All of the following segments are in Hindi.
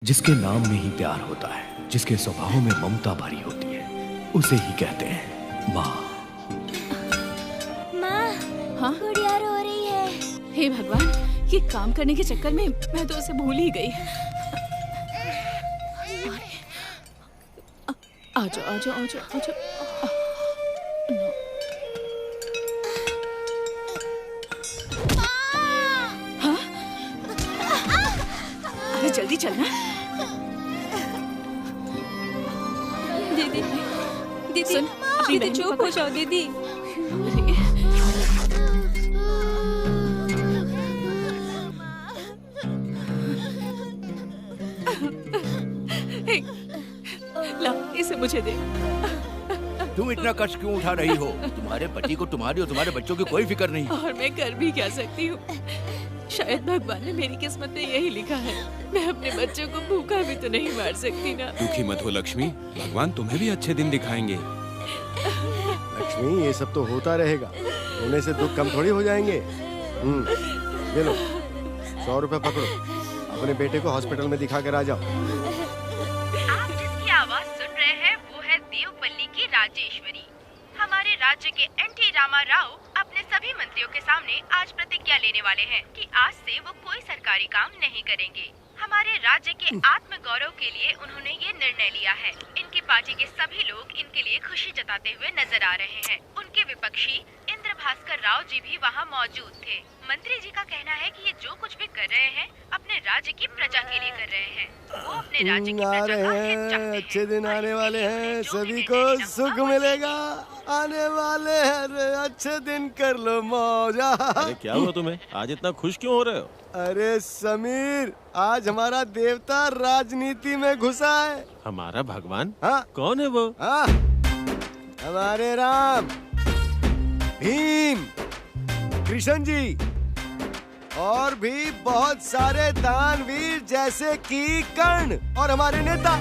जिसके नाम में ही प्यार होता है, जिसके स्वभाव में ममता भरी होती है, उसे ही कहते हैं माँ। माँ, हाँ? गुड़िया रो रही है। हे भगवान, ये काम करने के चक्कर में मैं तो उसे भूल ही गई। आजो आजो आजो आजो। हाँ? अरे जल्दी चलना। दीदी, दीदी, सुन, अपनी दीदी बहन को चुप हो पकड़। जाओ दीदी। हे, ला इसे मुझे दे। तुम इतना कष्ट क्यों उठा रही हो? तुम्हारे पति को तुम्हारी और तुम्हारे बच्चों की कोई फिक्र नहीं। और मैं कर भी क्या सकती हूँ? शायद भगवान ने मेरी किस्मत में यही लिखा है। मैं अपने बच्चों को भूखा भी तो नहीं मार सकती ना। दुखी मत हो लक्ष्मी, भगवान तुम्हें भी अच्छे दिन दिखाएंगे। लक्ष्मी, ये सब तो होता रहेगा, होने से दुख कम थोड़ी हो जाएंगे। ये लो 100 रुपए पकड़ो, अपने बेटे को हॉस्पिटल में दिखा कर आ जाओ। आप जिसकी आवाज सुन रहे हैं वो है देवपल्ली की राजेश्वरी। हमारे राज्य के एनटी रामा राव अपने सभी मंत्रियों के सामने आज प्रतिज्ञा लेने वाले हैं कि आज से वो कोई सरकारी काम नहीं करेंगे। हमारे राज्य के आत्म गौरव के लिए उन्होंने ये निर्णय लिया है। इनकी पार्टी के सभी लोग इनके लिए खुशी जताते हुए नजर आ रहे हैं। उनके विपक्षी इंद्र भास्कर राव जी भी वहाँ मौजूद थे। मंत्री जी का कहना है कि ये जो कुछ भी कर रहे हैं अपने राज्य की प्रजा के लिए कर रहे हैं। वो अपने राज्य की आ प्रजा रहे का हैं, हित चाहते हैं। अच्छे दिन और आने इसके वाले लिए हैं, उन्हें जो भी सभी निर्णय को लेना सुख होगा, वो मिलेगा। आने वाले हैं रे, अच्छे दिन कर लो मौजा। अरे क्या हुआ तुम्हें? आज इतना खुश क्यों हो रहे हो? अरे समीर, आज हमारा देवता राजनीति में घुसा है। हमारा भगवान? हाँ कौन है वो? हाँ, हमारे राम, भीम, कृष्ण जी और भी बहुत सारे दानवीर जैसे कि कर्ण और हमारे नेता।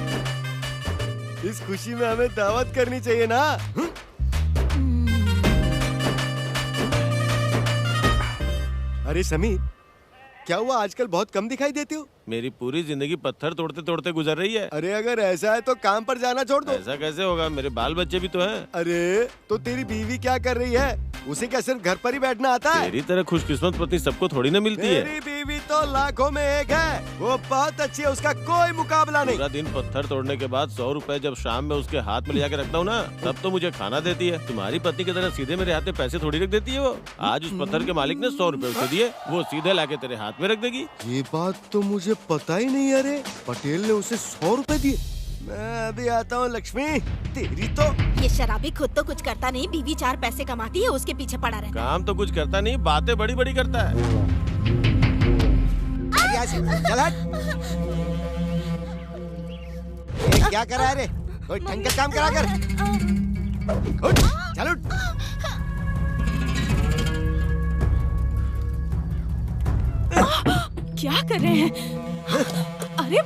इस खुशी में हमें दावत करनी चाहिए ना। अरे समीर, क्या हुआ, आजकल बहुत कम दिखाई देती हो? मेरी पूरी जिंदगी पत्थर तोड़ते तोड़ते गुजर रही है। अरे अगर ऐसा है तो काम पर जाना छोड़ दो। ऐसा कैसे होगा? मेरे बाल बच्चे भी तो हैं। अरे तो तेरी बीवी क्या कर रही है? उसे क्या सिर्फ घर पर ही बैठना आता है? तेरी तरह खुशकिस्मत पत्नी सबको थोड़ी ना मिलती है। मेरी बीवी तो लाखों में एक है, वो बहुत अच्छी है, उसका कोई मुकाबला नहीं। पूरा दिन पत्थर तोड़ने के बाद 100 रुपए जब शाम में उसके हाथ में ले जाके रखता हूँ ना, तब तो मुझे खाना देती है। तुम्हारी पत्नी की तरह सीधे मेरे हाथ में पैसे थोड़ी रख देती है वो। आज उस पत्थर के मालिक ने 100 रुपए उसे दिए, वो सीधे लाके तेरे हाथ में रख देगी। ये बात तो मुझे पता ही नहीं। अरे पटेल ने उसे 100 रुपए दिए। मैं अभी आता हूँ लक्ष्मी, तेरी तो। ये शराबी खुद तो कुछ करता नहीं, बीवी 4 पैसे कमाती है, उसके पीछे पड़ा रहता काम तो कुछ करता नहीं, बातें बड़ी बड़ी करता है। चल हट। ये क्या करा है रे? कोई ढंग का काम करा कर। उठ, चल उठ। क्या कर रहे हैं? अरे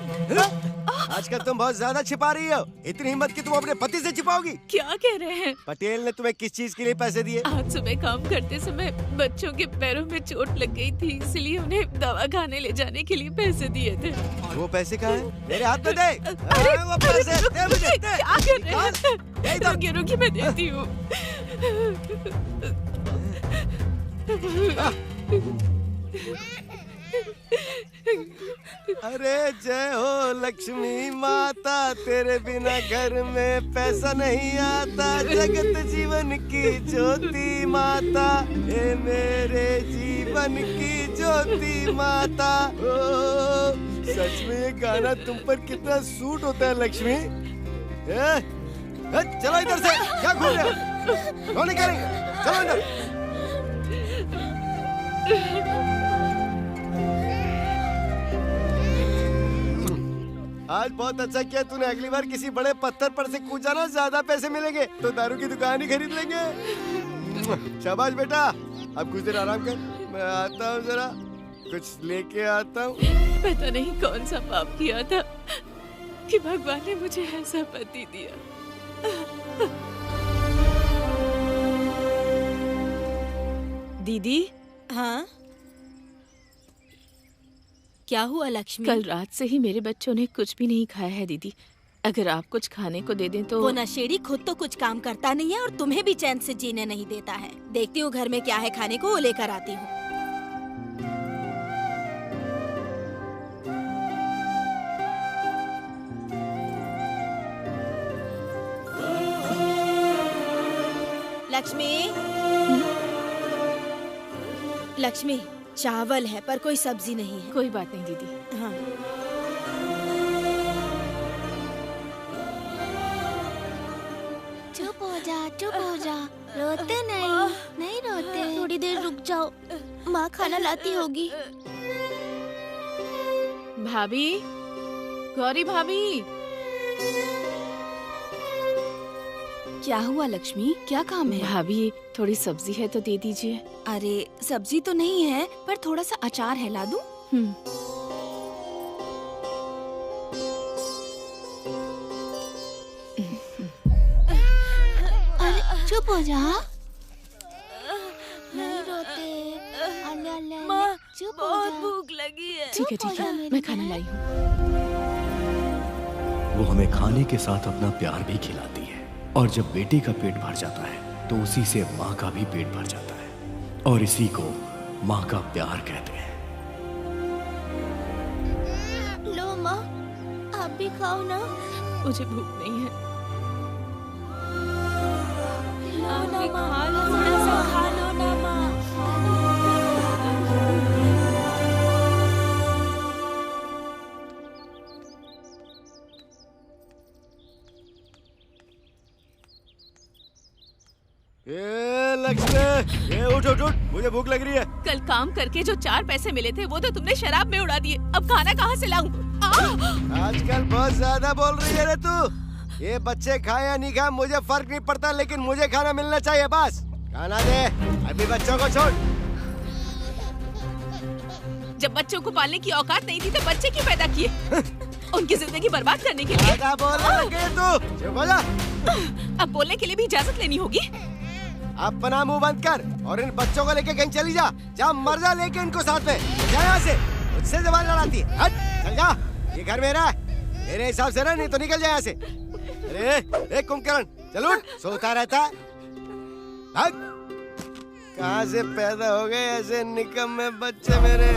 आजकल तुम बहुत ज्यादा छिपा रही हो। इतनी हिम्मत कि तुम अपने पति से छिपाओगी? क्या कह रहे हैं? पटेल ने तुम्हें किस चीज के लिए पैसे दिए? आज सुबह काम करते समय बच्चों के पैरों में चोट लग गई थी, इसलिए उन्हें दवा खाने ले जाने के लिए पैसे दिए थे। वो पैसे कहाँ हैं? मेरे हाथ में दे। अरे वो पैसे दे मुझे, दे। क्या कर रहे हैं? दे इधर। रुकिए रुकिए, मैं देती हूँ। अरे जय हो लक्ष्मी माता, तेरे बिना घर में पैसा नहीं आता। जगत जीवन की ज्योति माता, हे मेरे जीवन की ज्योति माता। ओ, सच में ये गाना तुम पर कितना सूट होता है लक्ष्मी। चलो इधर से, क्या घूम रहे हो? कौन करेंगे? चलो इधर। आज बहुत अच्छा किया तूने, अगली बार किसी बड़े पत्थर पर से कूद जाना, ज्यादा पैसे मिलेंगे तो दारू की दुकान ही खरीद लेंगे। शाबाश बेटा, अब कुछ देर आराम कर, मैं आता हूँ, जरा कुछ लेके आता हूँ। पता नहीं कौन सा पाप किया था कि भगवान ने मुझे ऐसा पति दिया। दीदी। हाँ, क्या हुआ लक्ष्मी? कल रात से ही मेरे बच्चों ने कुछ भी नहीं खाया है दीदी। अगर आप कुछ खाने को दे दें तो। वो नशेड़ी खुद तो कुछ काम करता नहीं है और तुम्हें भी चैन से जीने नहीं देता है। देखती हूँ घर में क्या है खाने को, वो लेकर आती हूँ। लक्ष्मी, लक्ष्मी, चावल है पर कोई सब्जी नहीं है। कोई बात नहीं दीदी। हाँ। चुप हो जा, रोते नहीं रोते। थोड़ी देर रुक जाओ, माँ खाना लाती होगी। भाभी, गौरी भाभी। क्या हुआ लक्ष्मी, क्या काम है? भाभी थोड़ी सब्जी है तो दे दीजिए। अरे सब्जी तो नहीं है पर थोड़ा सा अचार है, ला दूं? अरे चुप हो जा, नहीं रोते। माँ, चुप हो बहुत जा। भूख लगी है। ठीक है चुप हो ठीक जा है, मेरी मैं खाना बहन। लाई हूँ। वो हमें खाने के साथ अपना प्यार भी खिलाती है और जब बेटे का पेट भर जाता है तो उसी से माँ का भी पेट भर जाता है और इसी को माँ का प्यार कहते हैं। लो माँ, आप भी खाओ ना। मुझे भूख नहीं है। लो ना माँ, थोड़ा सा खा लो ना माँ। ये लक्ष्मी, ये उठ उठ उठ, मुझे भूख लग रही है। कल काम करके जो 4 पैसे मिले थे वो तो तुमने शराब में उड़ा दिए। अब खाना कहाँ से लाऊं? आजकल बहुत ज्यादा बोल रही है रे तू। ये बच्चे खाए या नहीं खाए मुझे फर्क नहीं पड़ता, लेकिन मुझे खाना मिलना चाहिए बस। खाना दे, अभी बच्चों को छोड़। जब बच्चों को पालने की औकात नहीं थी तो बच्चे क्यों पैदा किए? उनकी जिंदगी बर्बाद करने के लिए। ज्यादा बोलने लग गई तू, चुप हो जा। अब बोलने के लिए भी इजाजत लेनी होगी। अपना मुंह बंद कर और इन बच्चों को लेके कहीं चली जा। जा मर जा लेके इनको साथ में। जा यहाँ से, मुझसे जबान लड़ाती है। हट, चल जा, ये घर मेरा है। मेरे हिसाब से ना, नहीं तो निकल जा यहाँ से। अरे कुंभकर्ण, चल उठ, सोता रहता है। हट, कहाँ से पैदा हो गए ऐसे निकम्मे बच्चे मेरे।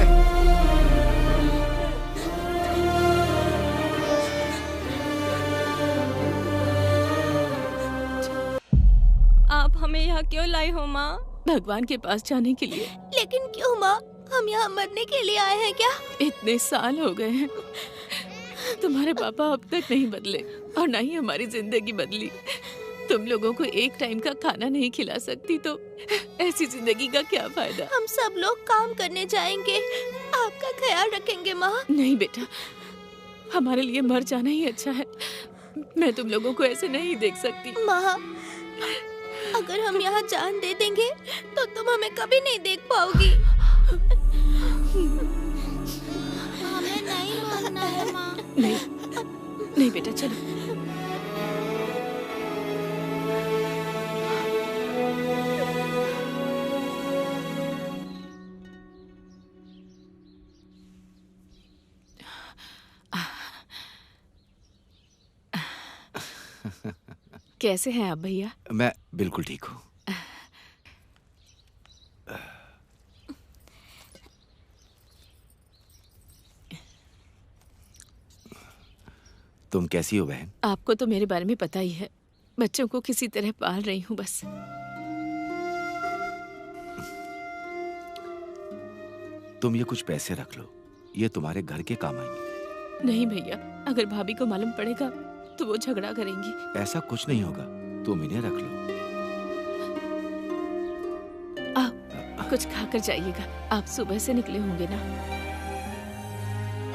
आप हमें यहाँ क्यों लाई हो माँ? भगवान के पास जाने के लिए। लेकिन क्यों माँ, हम यहाँ मरने के लिए आए हैं क्या? इतने साल हो गए हैं, तुम्हारे पापा अब तक नहीं बदले और ना ही हमारी जिंदगी बदली। तुम लोगों को एक टाइम का खाना नहीं खिला सकती तो ऐसी जिंदगी का क्या फायदा? हम सब लोग काम करने जाएंगे, आपका ख्याल रखेंगे माँ। नहीं बेटा, हमारे लिए मर जाना ही अच्छा है। मैं तुम लोगों को ऐसे नहीं देख सकती। माँ, अगर हम यहाँ जान दे देंगे तो तुम हमें कभी नहीं देख पाओगी। हमें नहीं मरना है माँ। नहीं, नहीं बेटा, चलो। कैसे हैं आप भैया? मैं बिल्कुल ठीक हूँ। तुम कैसी हो बहन? आपको तो मेरे बारे में पता ही है। बच्चों को किसी तरह पाल रही हूँ बस। तुम ये कुछ पैसे रख लो, ये तुम्हारे घर के काम आएंगे। नहीं भैया, अगर भाभी को मालूम पड़ेगा तो वो झगड़ा करेंगी। ऐसा कुछ नहीं होगा, तुम इन्हें रख लो। आप कुछ खाकर जाइएगा। आप सुबह से निकले होंगे ना?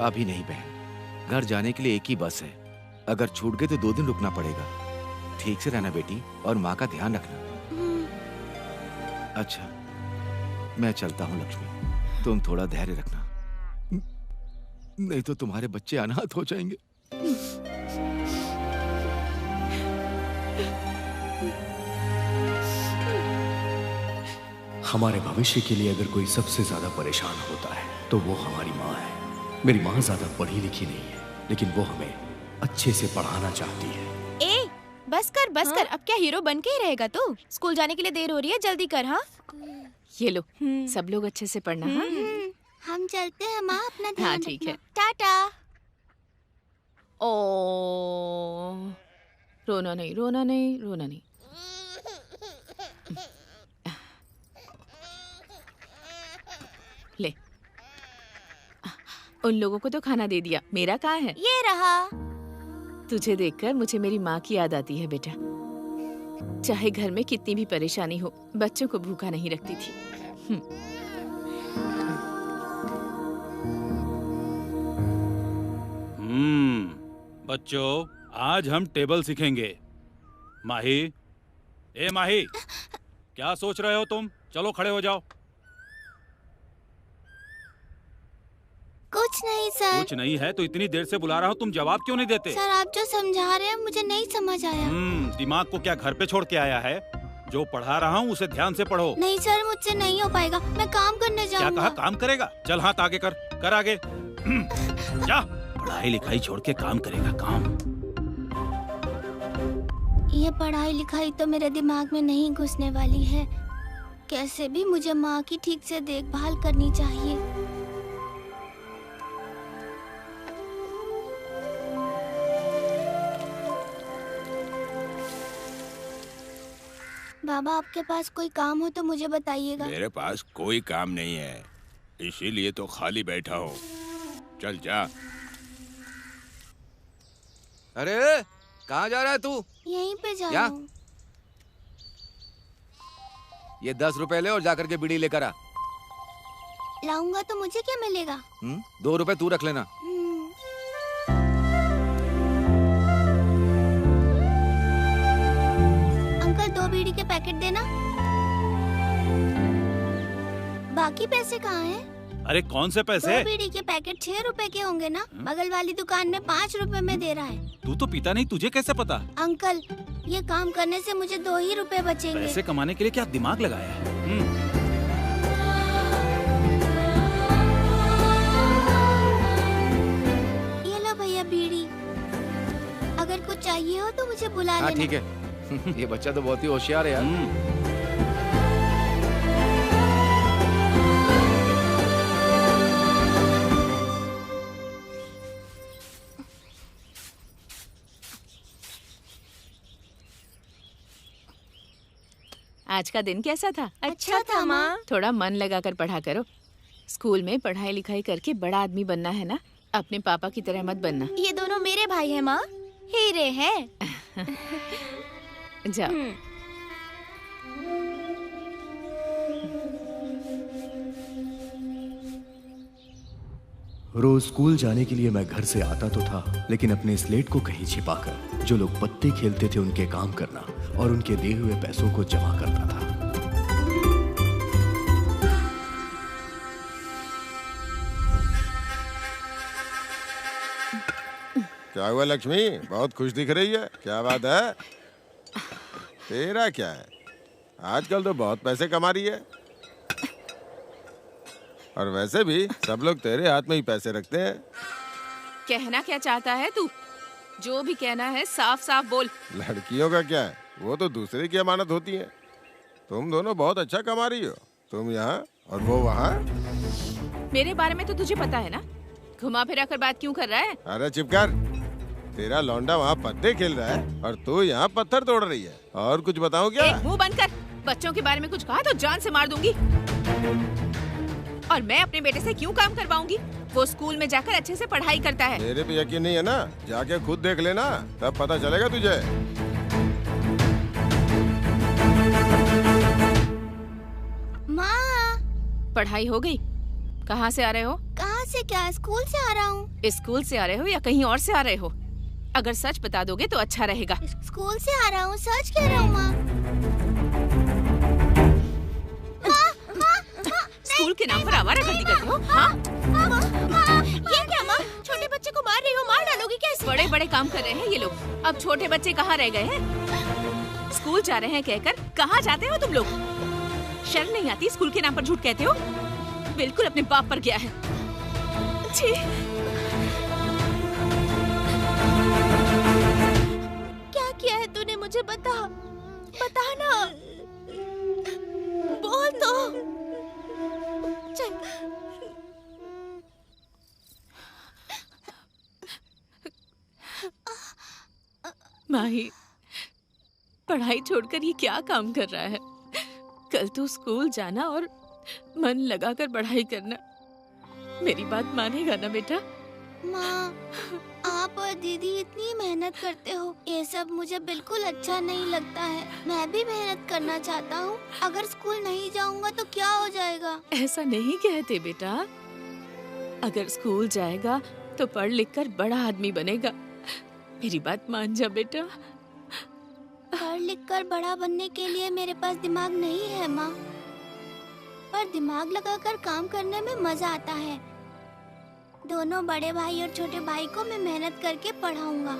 अभी नहीं बहन, घर जाने के लिए एक ही बस है। अगर छूट गए तो 2 दिन रुकना पड़ेगा। ठीक से रहना बेटी और माँ का ध्यान रखना। अच्छा, मैं चलता हूँ लक्ष्मी, तुम थोड़ा धैर्य रखना, नहीं तो तुम्हारे बच्चे अनाथ हो जाएंगे। हमारे भविष्य के लिए अगर कोई सबसे ज्यादा परेशान होता है तो वो हमारी माँ है। मेरी माँ ज्यादा पढ़ी लिखी नहीं है, लेकिन वो हमें अच्छे से पढ़ाना चाहती है। ए, बस कर, अब क्या हीरो बन के ही रहेगा तू? स्कूल जाने के लिए देर हो रही है, जल्दी कर। हाँ, ये लो, सब लोग अच्छे से पढ़ना। हाँ हम चलते हैं माँ, अपना ध्यान हाँ ठीक है। टाटा। ओ, रोना नहीं, रोना नहीं, रोना नहीं। ले, उन लोगों को तो खाना दे दिया, मेरा कहाँ है? ये रहा। तुझे देखकर मुझे मेरी माँ की याद आती है बेटा। चाहे घर में कितनी भी परेशानी हो, बच्चों को भूखा नहीं रखती थी। बच्चों, आज हम टेबल सीखेंगे। माही, ए माही, क्या सोच रहे हो तुम? चलो खड़े हो जाओ। कुछ नहीं सर। कुछ नहीं है तो इतनी देर से बुला रहा हूँ, तुम जवाब क्यों नहीं देते? सर आप जो समझा रहे हैं मुझे नहीं समझ आया। दिमाग को क्या घर पे छोड़ के आया है? जो पढ़ा रहा हूँ उसे ध्यान से पढ़ो। नहीं सर, मुझसे नहीं हो पाएगा, मैं काम करने जाऊंगा। क्या कहा? काम करेगा? चल हाथ आगे कर आगे। जा, पढ़ाई लिखाई छोड़ के काम करेगा, काम। ये पढ़ाई लिखाई तो मेरे दिमाग में नहीं घुसने वाली है। कैसे भी मुझे माँ की ठीक से देखभाल करनी चाहिए। बाबा, आपके पास कोई काम हो तो मुझे बताइएगा। मेरे पास कोई काम नहीं है, इसीलिए तो खाली बैठा हूँ। चल जा। अरे कहाँ जा रहा है तू? यहीं पे जा रहा हूँ। ये 10 रुपए ले और जाकर के बीड़ी लेकर आ। लाऊंगा तो मुझे क्या मिलेगा? 2 रुपए तू रख लेना। अंकल 2 बीड़ी के पैकेट देना। बाकी पैसे कहाँ हैं? अरे कौन से पैसे? 2 बीड़ी के पैकेट 6 रुपए के होंगे ना? बगल वाली दुकान में 5 रुपए में दे रहा है। तू तो पीता नहीं, तुझे कैसे पता? अंकल, ये काम करने से मुझे 2 ही रुपए बचेंगे। पैसे कमाने के लिए क्या दिमाग लगाया है? ये लो भैया बीड़ी। अगर कुछ चाहिए हो तो मुझे बुला लेना। ठीक है। ये बच्चा तो बहुत ही होशियार है यार। आज का दिन कैसा था? अच्छा था माँ। थोड़ा मन लगाकर पढ़ा करो। स्कूल में पढ़ाई लिखाई करके बड़ा आदमी बनना है ना, अपने पापा की तरह मत बनना। ये दोनों मेरे भाई हैं माँ, हीरे हैं। जाओ। रोज स्कूल जाने के लिए मैं घर से आता तो था, लेकिन अपने स्लेट को कहीं छिपाकर जो लोग पत्ते खेलते थे उनके काम करना और उनके दिए हुए पैसों को जमा करता था। क्या हुआ लक्ष्मी, बहुत खुश दिख रही है, क्या बात है? तेरा क्या है? आजकल तो बहुत पैसे कमा रही है। और वैसे भी सब लोग तेरे हाथ में ही पैसे रखते हैं। कहना क्या चाहता है तू? जो भी कहना है साफ साफ बोल। लड़कियों का क्या है, वो तो दूसरे की अमानत होती है। तुम दोनों बहुत अच्छा कमा रही हो, तुम यहाँ और वो वहाँ। मेरे बारे में तो तुझे पता है ना, घुमा फिरा कर बात क्यों कर रहा है? अरे चुप कर, तेरा लौंडा वहाँ पत्ते खेल रहा है और तू यहाँ पत्थर तोड़ रही है। और कुछ बताऊँ क्या? मुंह बंद कर। बच्चों के बारे में कुछ कहा तो जान से मार दूंगी। और मैं अपने बेटे से क्यों काम करवाऊंगी? वो स्कूल में जाकर अच्छे से पढ़ाई करता है। मेरे पे यकीन नहीं है ना? जाके खुद देख लेना, तब पता चलेगा तुझे। माँ, पढ़ाई हो गई? कहाँ से आ रहे हो? कहाँ से क्या, स्कूल से आ रहा हूँ। स्कूल से आ रहे हो या कहीं और से आ रहे हो? अगर सच बता दोगे तो अच्छा रहेगा। स्कूल से आ रहा हूँ, सच कह रहा हूँ माँ। स्कूल के नाम पर आवारागर्दी करते हो? हाँ? ये क्या माँ, छोटे बच्चे को मार रही हो, मार डालोगी कैसे? बड़े बड़े काम कर रहे हैं ये लोग। अब छोटे बच्चे कहाँ रह गए हैं? स्कूल जा रहे हैं कहकर कहाँ जाते हो तुम लोग? शर्म नहीं आती? स्कूल के नाम पर झूठ कहते हो। बिल्कुल अपने बाप पर गया है। छी। माही, पढ़ाई छोड़कर ये क्या काम कर रहा है? कल तू स्कूल जाना और मन लगाकर पढ़ाई करना। मेरी बात मानेगा ना बेटा? माँ, आप और दीदी इतनी मेहनत करते हो, ये सब मुझे बिल्कुल अच्छा नहीं लगता है। मैं भी मेहनत करना चाहता हूँ। अगर स्कूल नहीं जाऊँगा तो क्या हो जाएगा? ऐसा नहीं कहते बेटा। अगर स्कूल जाएगा तो पढ़ लिख कर बड़ा आदमी बनेगा। मेरी बात मान जा बेटा। पढ़ लिख कर बड़ा बनने के लिए मेरे पास दिमाग नहीं है माँ, पर दिमाग लगाकर काम करने में मजा आता है। दोनों बड़े भाई और छोटे भाई को मैं मेहनत करके पढ़ाऊंगा।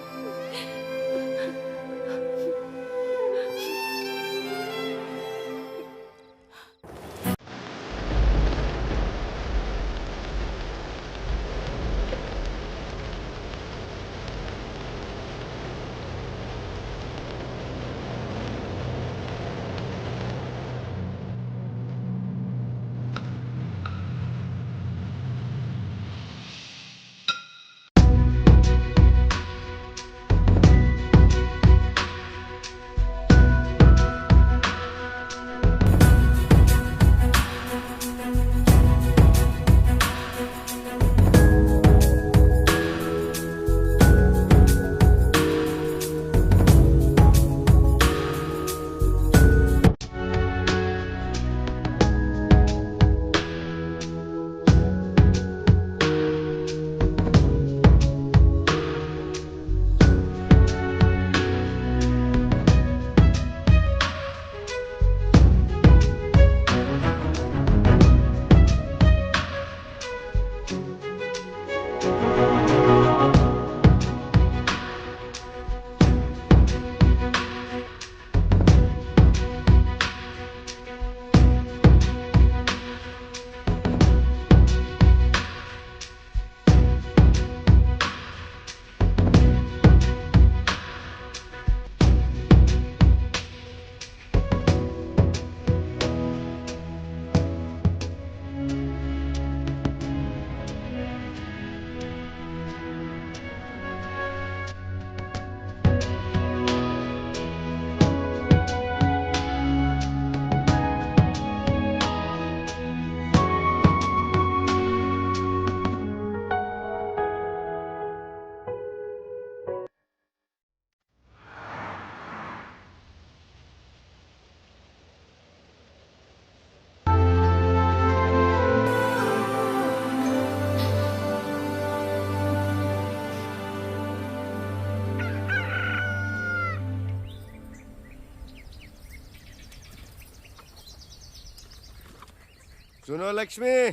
सुनो लक्ष्मी,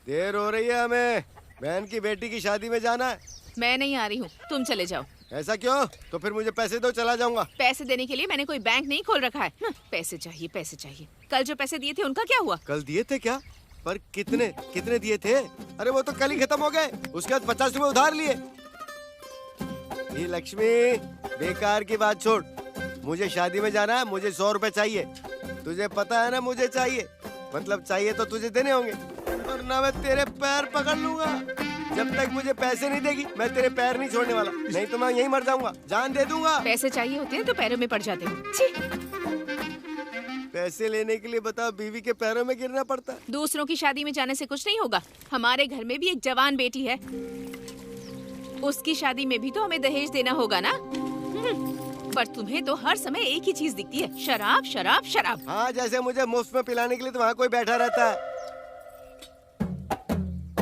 देर हो रही है, हमें बहन की बेटी की शादी में जाना है। मैं नहीं आ रही हूँ, तुम चले जाओ। ऐसा क्यों? तो फिर मुझे पैसे दो, चला जाऊंगा। पैसे देने के लिए मैंने कोई बैंक नहीं खोल रखा है। पैसे चाहिए, पैसे चाहिए। कल जो पैसे दिए थे उनका क्या हुआ? कल दिए थे क्या? पर कितने कितने दिए थे? अरे वो तो कल ही खत्म हो गए। उसके बाद 50 रुपए उधार लिए। ये लक्ष्मी, बेकार की बात छोड़, मुझे शादी में जाना है, मुझे 100 रुपए चाहिए। तुझे पता है ना मुझे चाहिए, मतलब चाहिए तो तुझे देने होंगे, वरना मैं तेरे पैर पकड़ लूंगा। जब तक मुझे पैसे नहीं देगी मैं तेरे पैर नहीं छोड़ने वाला, नहीं तो मैं यहीं मर जाऊंगा, जान दे दूंगा। पैसे चाहिए होते हैं तो पैरों में पड़ जाते हैं। पैसे लेने के लिए बताओ, बीवी के पैरों में गिरना पड़ता है। दूसरों की शादी में जाने से कुछ नहीं होगा। हमारे घर में भी एक जवान बेटी है, उसकी शादी में भी तो हमें दहेज देना होगा ना। पर तुम्हें तो हर समय एक ही चीज दिखती है, शराब शराब शराब। हाँ, जैसे मुझे मुफ्त में पिलाने के लिए तो वहाँ कोई बैठा रहता है।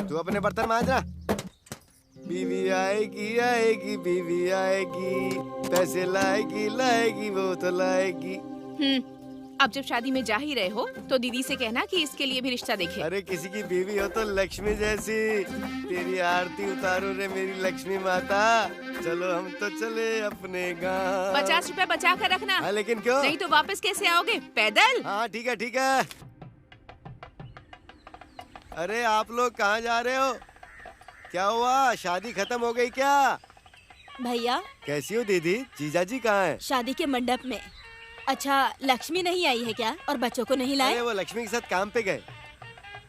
तू अपने बर्तन मांजना। बीवी आएगी आएगी बीवी आएगी, पैसे लाएगी लाएगी वो तो लाएगी। अब जब शादी में जा ही रहे हो तो दीदी से कहना कि इसके लिए भी रिश्ता देखे। अरे किसी की बीवी हो तो लक्ष्मी जैसी। तेरी आरती उतारो रे मेरी लक्ष्मी माता। चलो हम तो चले अपने गाँव। 50 रुपए बचा कर रखना। हाँ, लेकिन क्यों? नहीं तो वापस कैसे आओगे? पैदल? हाँ ठीक है ठीक है। अरे आप लोग कहाँ जा रहे हो? क्या हुआ, शादी खत्म हो गई क्या? भैया कैसी हो दीदी? जीजाजी कहाँ हैं? शादी के मंडप में। अच्छा, लक्ष्मी नहीं आई है क्या? और बच्चों को नहीं लाए? अरे वो लक्ष्मी के साथ काम पे गए।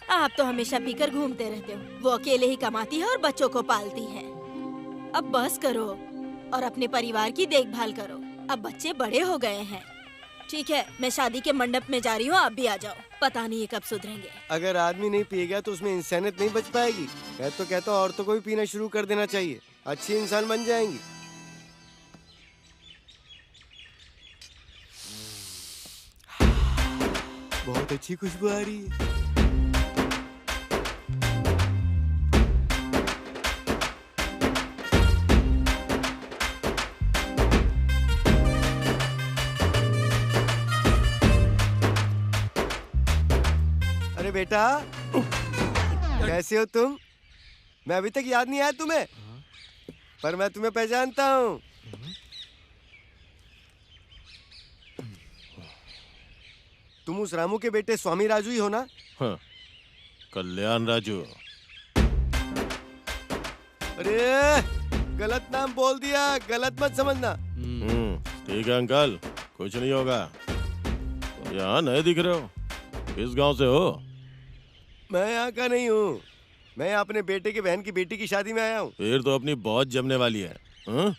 आप तो हमेशा पीकर घूमते रहते हो। वो अकेले ही कमाती है और बच्चों को पालती है। अब बस करो और अपने परिवार की देखभाल करो। अब बच्चे बड़े हो गए हैं। ठीक है, मैं शादी के मंडप में जा रही हूँ, आप भी आ जाओ। पता नहीं ये कब सुधरेंगे। अगर आदमी नहीं पिएगा तो उसमें इंसानियत नहीं बच पाएगी। मैं तो कहता हूँ औरतों को भी पीना शुरू कर देना चाहिए, अच्छी इंसान बन जाएंगी। बहुत अच्छी खुशबू आ रही है। अरे बेटा, कैसे हो तुम? मैं अभी तक याद नहीं आया तुम्हें, पर मैं तुम्हें पहचानता हूँ। तुम उस रामू के बेटे स्वामी राजू ही हो ना? हाँ, कल्याण राजू। अरे गलत नाम बोल दिया, गलत मत समझना। ठीक है अंकल, कुछ नहीं होगा। तो यहाँ नए दिख रहे हो, किस गांव से हो? मैं यहाँ का नहीं हूँ, मैं अपने बेटे की बहन की बेटी की शादी में आया हूँ। फिर तो अपनी बहुत जमने वाली है। हाँ?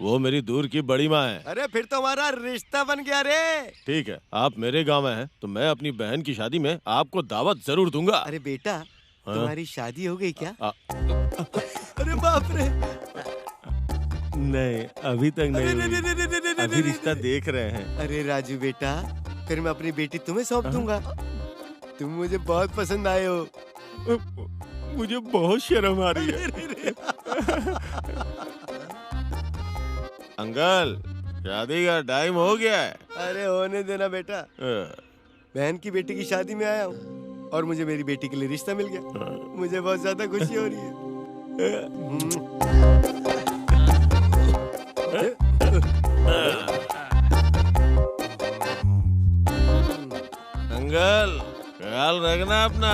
वो मेरी दूर की बड़ी माँ है। अरे फिर तो हमारा रिश्ता बन गया रे। ठीक है, आप मेरे गांव में हैं तो मैं अपनी बहन की शादी में आपको दावत जरूर दूंगा। अरे बेटा, तुम्हारी शादी हो गई क्या? अरे बाप रे, नहीं अभी तक नहीं, अभी रिश्ता देख रहे हैं। अरे राजू बेटा, फिर मैं अपनी बेटी तुम्हें सौंप दूंगा। तुम मुझे बहुत पसंद आए हो। मुझे बहुत शर्म आ रही है। अंकल, शादी का टाइम हो गया है। अरे होने देना बेटा, बहन की बेटी की शादी में आया हूँ और मुझे मेरी बेटी के लिए रिश्ता मिल गया। मुझे बहुत ज्यादा खुशी हो रही है। अंकल, ख्याल रखना अपना।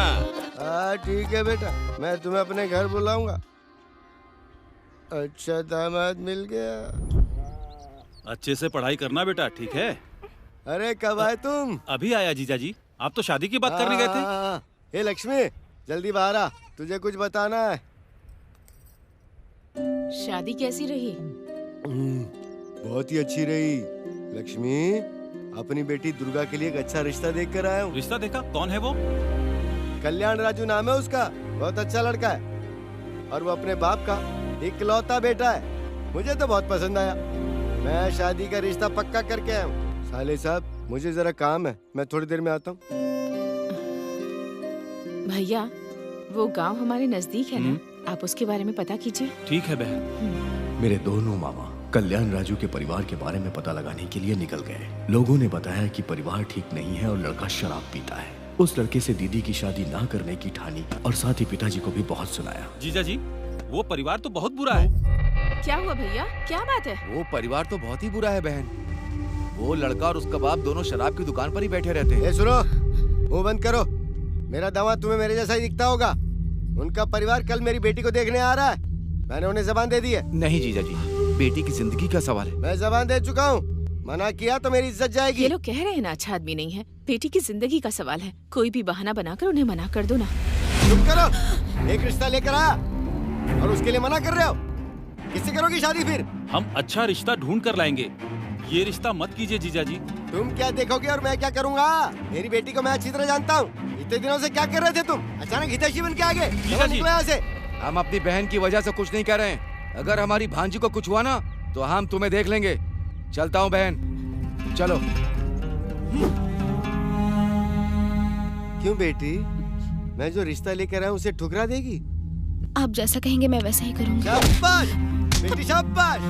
हाँ ठीक है बेटा, मैं तुम्हें अपने घर बुलाऊंगा। अच्छा दामाद मिल गया। अच्छे से पढ़ाई करना बेटा, ठीक है? अरे कब आए तुम? अभी आया जीजा जी। आप तो शादी की बात करने गए थे। हे लक्ष्मी, जल्दी बाहर आ, तुझे कुछ बताना है। शादी कैसी रही? बहुत ही अच्छी रही। लक्ष्मी, अपनी बेटी दुर्गा के लिए एक अच्छा रिश्ता देख कर आया हूँ। रिश्ता देखा? कौन है वो? कल्याण राजू नाम है उसका, बहुत अच्छा लड़का है और वो अपने बाप का इकलौता बेटा है। मुझे तो बहुत पसंद आया। मैं शादी का रिश्ता पक्का करके आया हूँ। साले साहब, मुझे जरा काम है, मैं थोड़ी देर में आता हूँ। भैया, वो गांव हमारे नजदीक है ना, आप उसके बारे में पता कीजिए। ठीक है बहन। मेरे दोनों मामा कल्याण राजू के परिवार के बारे में पता लगाने के लिए निकल गए। लोगों ने बताया कि परिवार ठीक नहीं है और लड़का शराब पीता है। उस लड़के से दीदी की शादी ना करने की ठानी और साथ ही पिताजी को भी बहुत सुनाया। जीजा जी, वो परिवार तो बहुत बुरा है। क्या हुआ भैया, क्या बात है? वो परिवार तो बहुत ही बुरा है बहन। वो लड़का और उसका बाप दोनों शराब की दुकान पर ही बैठे रहते हैं। सुनो, मुंह बंद करो। मेरा दामाद तुम्हें मेरे जैसा ही दिखता होगा। उनका परिवार कल मेरी बेटी को देखने आ रहा है। मैंने उन्हें जबान दे दी है। नहीं जीजा जी, बेटी की जिंदगी का सवाल है। मैं जबान दे चुका हूँ, मना किया तो मेरी इज्जत जाएगी। ये लोग कह रहे हैं ना अच्छा आदमी नहीं है, बेटी की जिंदगी का सवाल है। कोई भी बहाना बनाकर उन्हें मना कर दो ना। चुप करो, एक रिश्ता लेकर आया और उसके लिए मना कर रहे हो। किससे करोगी शादी फिर? हम अच्छा रिश्ता ढूंढ कर लाएंगे, ये रिश्ता मत कीजिए जीजा जी। तुम क्या देखोगे और मैं क्या करूँगा? मेरी बेटी को मैं अच्छी तरह जानता हूँ। इतने दिनों से क्या कर रहे थे तुम? अचानक हितैषी बन के आ गए। निकलो यहाँ से। हम अपनी बहन की वजह से कुछ नहीं कर रहे हैं। अगर हमारी भांजी को कुछ हुआ ना तो हम तुम्हें देख लेंगे। चलता हूँ बहन, चलो। क्यों बेटी, मैं जो रिश्ता लेकर आया उसे ठुकरा देगी? आप जैसा कहेंगे मैं वैसा ही करूँगी। शाबाश बेटी, शाबाश।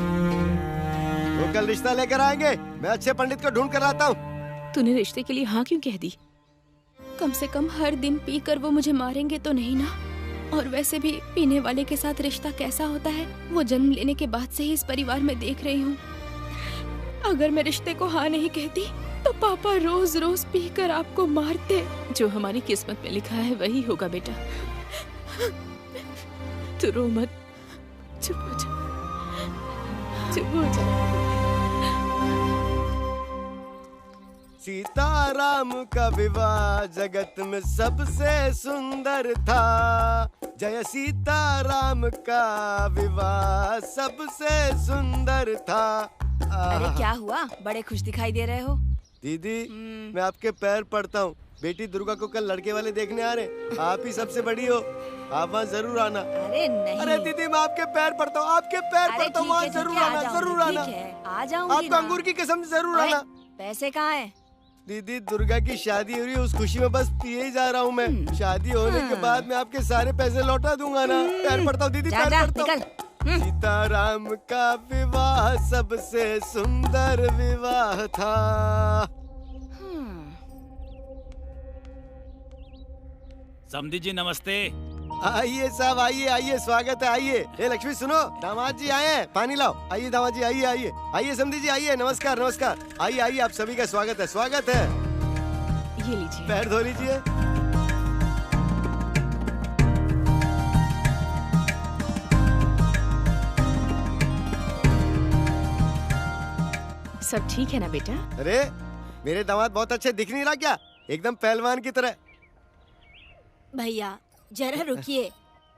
वो कल रिश्ता लेकर आएंगे, मैं अच्छे पंडित को ढूंढ कर लाता हूँ। तूने रिश्ते के लिए हाँ क्यों कह दी? कम से कम हर दिन पीकर वो मुझे मारेंगे तो नहीं ना। और वैसे भी पीने वाले के साथ रिश्ता कैसा होता है वो जन्म लेने के बाद से ही इस परिवार में देख रही हूँ। अगर मैं रिश्ते को हाँ नहीं कहती तो पापा रोज रोज पीकर आपको मारते। जो हमारी किस्मत में लिखा है वही होगा बेटा। तू रो मत, चुप हो जा, चुप हो जा। सीताराम का विवाह जगत में सबसे सुंदर था। जय सीताराम का विवाह सबसे सुंदर था। अरे क्या हुआ, बड़े खुश दिखाई दे रहे हो? दीदी मैं आपके पैर पड़ता हूँ, बेटी दुर्गा को कल लड़के वाले देखने आ रहे, आप ही सबसे बड़ी हो, आप वहाँ जरूर आना। अरे नहीं। अरे दीदी मैं आपके पैर पड़ता हूँ, आपके पैर पड़ता हूँ, वहाँ जरूर आना, जरूर आना। आ जाऊंगी। आपको अंगूर की कसम जरूर आना। पैसे कहाँ हैं? दीदी दुर्गा की शादी हो रही है, उस खुशी में बस पिए ही जा रहा हूँ मैं। शादी होने के बाद मैं आपके सारे पैसे लौटा दूंगा ना। पैर पड़ता हूँ दीदी, पैर पड़ता हूँ। सीताराम का विवाह सबसे सुंदर विवाह था। समधी जी नमस्ते। आइए साहब, आइए आइए, स्वागत है, आइए। ए लक्ष्मी सुनो, दामाद जी आए हैं, पानी लाओ। आइए दामाद जी, आइए आइए आइए, समधी जी आइए, नमस्कार नमस्कार। आइए आइए, आप सभी का स्वागत है, स्वागत है। ये लीजिए, पैर धो लीजिए। सब ठीक है ना बेटा? अरे मेरे दामाद बहुत अच्छे दिख नहीं रहा क्या, एकदम पहलवान की तरह। भैया जरा रुकिए,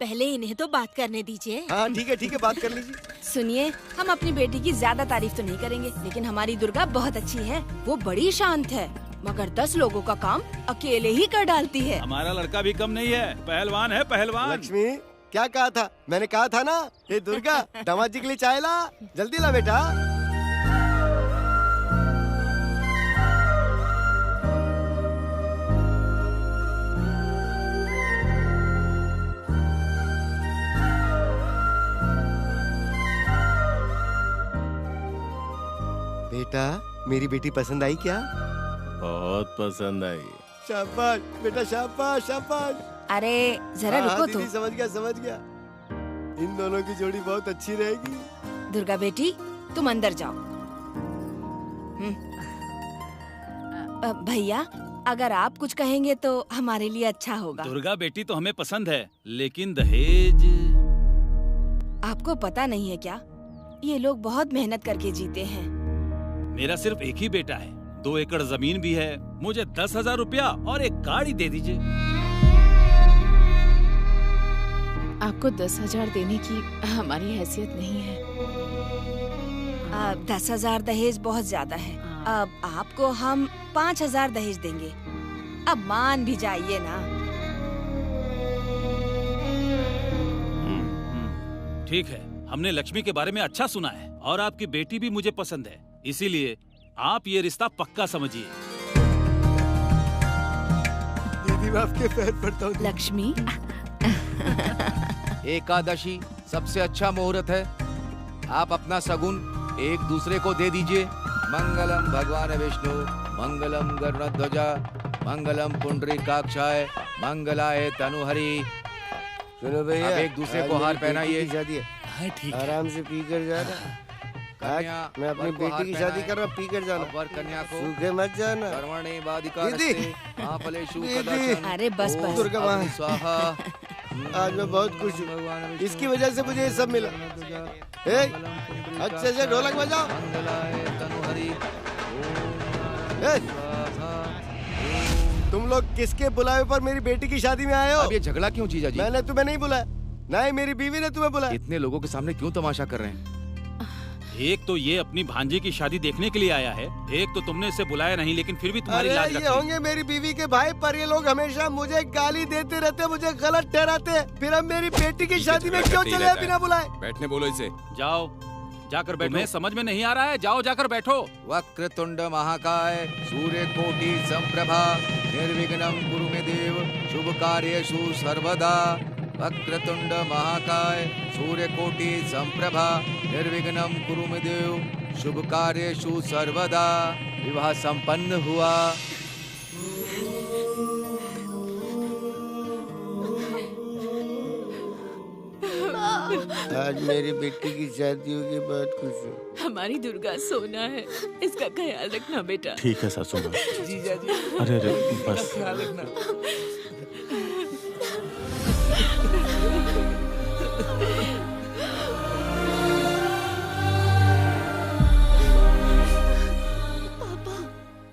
पहले इन्हें तो बात करने दीजिए। हाँ ठीक है, बात कर लीजिए। सुनिए, हम अपनी बेटी की ज्यादा तारीफ तो नहीं करेंगे, लेकिन हमारी दुर्गा बहुत अच्छी है। वो बड़ी शांत है, मगर 10 लोगों का काम अकेले ही कर डालती है। हमारा लड़का भी कम नहीं है, पहलवान है, पहलवान। लक्ष्मी क्या कहा था, मैंने कहा था ना। ये दुर्गा दामाद जी के लिए चाय ला, जल्दी ला बेटा। बेटा मेरी बेटी पसंद आई क्या? बहुत पसंद आई। शाबाश बेटा, शाबाश शाबाश। अरे जरा रुको तो। समझ गया, इन दोनों की जोड़ी बहुत अच्छी रहेगी। दुर्गा बेटी तुम अंदर जाओ। भैया अगर आप कुछ कहेंगे तो हमारे लिए अच्छा होगा। दुर्गा बेटी तो हमें पसंद है, लेकिन दहेज। आपको पता नहीं है क्या, ये लोग बहुत मेहनत करके जीते हैं। मेरा सिर्फ एक ही बेटा है, 2 एकड़ जमीन भी है। मुझे 10,000 रुपया और एक गाड़ी दे दीजिए। आपको 10,000 देने की हमारी हैसियत नहीं है। 10,000 दहेज बहुत ज्यादा है। अब आपको हम 5,000 दहेज देंगे। अब मान भी जाइए ना। ठीक है, हमने लक्ष्मी के बारे में अच्छा सुना है और आपकी बेटी भी मुझे पसंद है, इसीलिए आप ये रिश्ता पक्का समझिए। दीदी मैं आपके पैर पड़ता हूँ। लक्ष्मी एकादशी सबसे अच्छा मुहूर्त है, आप अपना सगुन एक दूसरे को दे दीजिए। मंगलम भगवान विष्णु, मंगलम गरुड़ध्वजा, मंगलम पुंडरीकाक्षाय, मंगलाय तनुहरि। सुनो भैया, अब एक दूसरे को हार पहनाइए। शादी है, हाँ ठीक है। आराम से पी कर जाना। मैं अपनी बेटी की शादी कर रहा हूँ, पी कर जाना। वर कन्या को सूखे मत जाना। कर्मणे बाधिका दीदी। रस्ते, महाफलेषु दीदी। कदाचन। अरे बस बस। दुर्गा माँ। स्वाहा। आज मैं बहुत खुश हूँ, इसकी वजह से मुझे ये सब मिला। अच्छे से ढोलक बजाओ। मंगलाय तनुहरि। तुम लोग किसके बुलावे पर मेरी बेटी की शादी में आए हो? अब ये झगड़ा क्यों जीजा जी? मैंने तुम्हें नहीं बुलाया, ना ही मेरी बीवी ने तुम्हें बुलाया। इतने लोगों के सामने क्यों तमाशा कर रहे हैं? एक तो ये अपनी भांजी की शादी देखने के लिए आया है, एक तो तुमने इसे बुलाया नहीं, लेकिन फिर भी तुम्हारी लाज अरे ये रखी। होंगे मेरी बीवी के भाई, पर ये लोग हमेशा मुझे गाली देते रहते, मुझे गलत ठहराते हैं। फिर अब मेरी बेटी की शादी में क्यों चले आए बिना बुलाए? बैठने बोलो इसे। जाओ जाकर बैठो। तुम्हें समझ में नहीं आ रहा है, जाओ जाकर बैठो। वक्रतुंड महाकाय, सूर्य कोटि संप्रभा, निर्विघ्नं कुरु मे देव, शुभ कार्येषु सर्वदा। वक्रतुंड महाकाय, सूर्य कोटि संप्रभा, निर्विघ्नं कुरु मे देव, शुभ कार्येषु सर्वदा। विवाह संपन्न हुआ। आज मेरी बेटी की शादी होगी, बहुत खुश हूँ। हमारी दुर्गा सोना है, इसका ख्याल रखना बेटा। ठीक है सासू माँ। जीजा जी अरे बस। ख्याल रखना।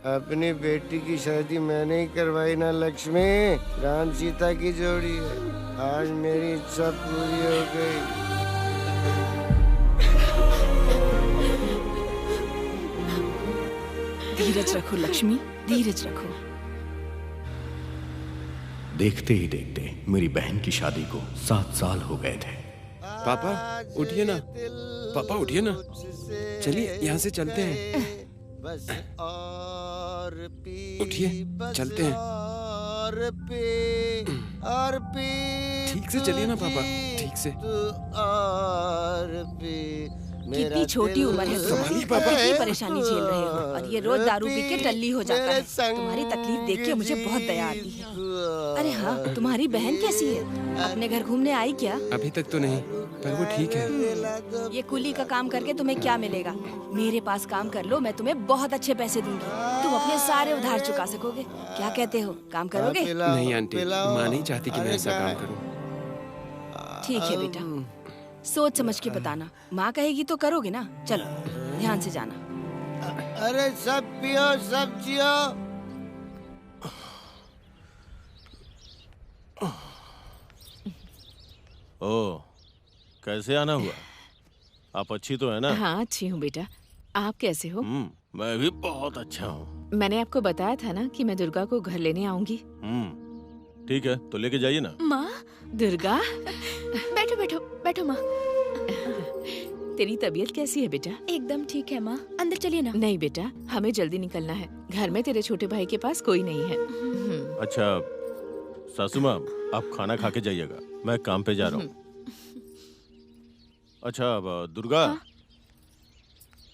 अपनी बेटी की शादी मैंने ही करवाई ना लक्ष्मी। राम सीता की जोड़ी है। आज मेरी इच्छा पूरी हो गई। धीरज रखो लक्ष्मी, धीरज रखो। देखते ही देखते मेरी बहन की शादी को 7 साल हो गए थे। पापा उठिए ना, पापा उठिए ना, चलिए यहाँ से चलते हैं। उठिए चलते हैं। ठीक से चलिए ना पापा, ठीक से। कितनी छोटी उम्र है तुम्हारी, कितनी परेशानी झेल रहे हो, और ये रोज दारू पी के टल्ली हो जाता है। तुम्हारी तकलीफ देख के मुझे बहुत दया आती है। अरे हाँ, तुम्हारी बहन कैसी है? अपने घर घूमने आई क्या? अभी तक तो नहीं, पर वो ठीक है। ये कुली का काम करके तुम्हें क्या मिलेगा? मेरे पास काम कर लो, मैं तुम्हें बहुत अच्छे पैसे दूंगी। तुम अपने सारे उधार चुका सकोगे। क्या कहते हो, काम करोगे? नहीं आंटी, माँ नहीं चाहती कि मैं ऐसा काम करूँ। ठीक है बेटा, सोच समझ के बताना। माँ कहेगी तो करोगे ना। चलो ध्यान से जाना। अरे सब पियो, सब जियो। ओह, कैसे आना हुआ? आप अच्छी तो है ना? हाँ अच्छी हूँ बेटा, आप कैसे हो? मैं भी बहुत अच्छा हूँ। मैंने आपको बताया था ना कि मैं दुर्गा को घर लेने आऊंगी। ठीक है, तो लेके जाइए ना। माँ, दुर्गा बैठो बैठो बैठो माँ। तेरी तबीयत कैसी है बेटा? एकदम ठीक है माँ, अंदर चलिए ना। नहीं बेटा, हमें जल्दी निकलना है। घर में तेरे छोटे भाई के पास कोई नहीं है। अच्छा सासू माँ, आप खाना खा के जाइएगा, मैं काम पे जा रहा हूँ। अच्छा अब दुर्गा,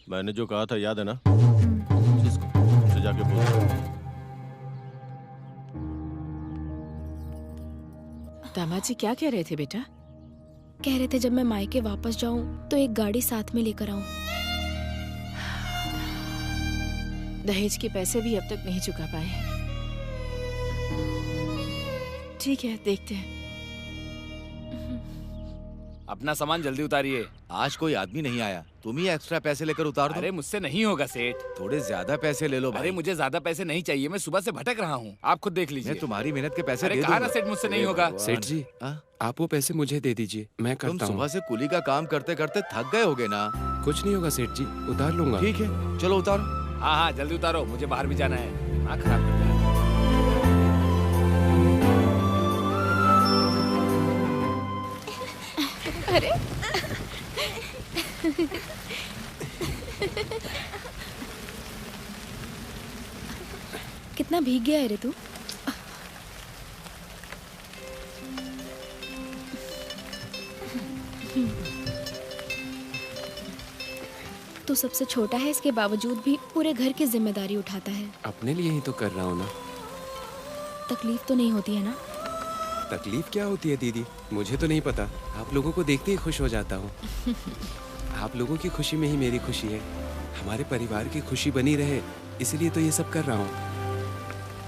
मैंने जो कहा था याद है ना? उसे जाके बोल। दामाद जी क्या कह रहे थे बेटा? कह रहे थे जब मैं मायके वापस जाऊं तो एक गाड़ी साथ में लेकर आऊं। दहेज के पैसे भी अब तक नहीं चुका पाए। ठीक है, देखते हैं। अपना सामान जल्दी उतारिए। आज कोई आदमी नहीं आया, तुम ही एक्स्ट्रा पैसे लेकर उतार दो। अरे मुझसे नहीं होगा सेठ। थोड़े ज्यादा पैसे ले लो भाई। अरे मुझे ज्यादा पैसे नहीं चाहिए, मैं सुबह से भटक रहा हूँ, आप खुद देख लीजिए। मैं तुम्हारी मेहनत के पैसे अरे दे कहा ना दूंगा। सेठ, मुझसे नहीं होगा। सेठ जी, आप वो पैसे मुझे दे दीजिए, मैं तुम करता हूँ। सुबह से कुली का काम करते करते थक गए होगे ना? कुछ नहीं होगा सेठ जी, उतार लूंगा। ठीक है, चलो उतारो। हाँ हाँ जल्दी उतारो, मुझे बाहर भी जाना है। दिमाग खराब कर दिया। अरे कितना भीग गया है रे तू। तू सबसे छोटा है, इसके बावजूद भी पूरे घर की जिम्मेदारी उठाता है। अपने लिए ही तो कर रहा हूँ ना। तकलीफ तो नहीं होती है ना? तकलीफ क्या होती है दीदी, मुझे तो नहीं पता। आप लोगों को देखते ही खुश हो जाता हूँ। आप लोगों की खुशी में ही मेरी खुशी है। हमारे परिवार की खुशी बनी रहे, इसीलिए तो ये सब कर रहा हूँ।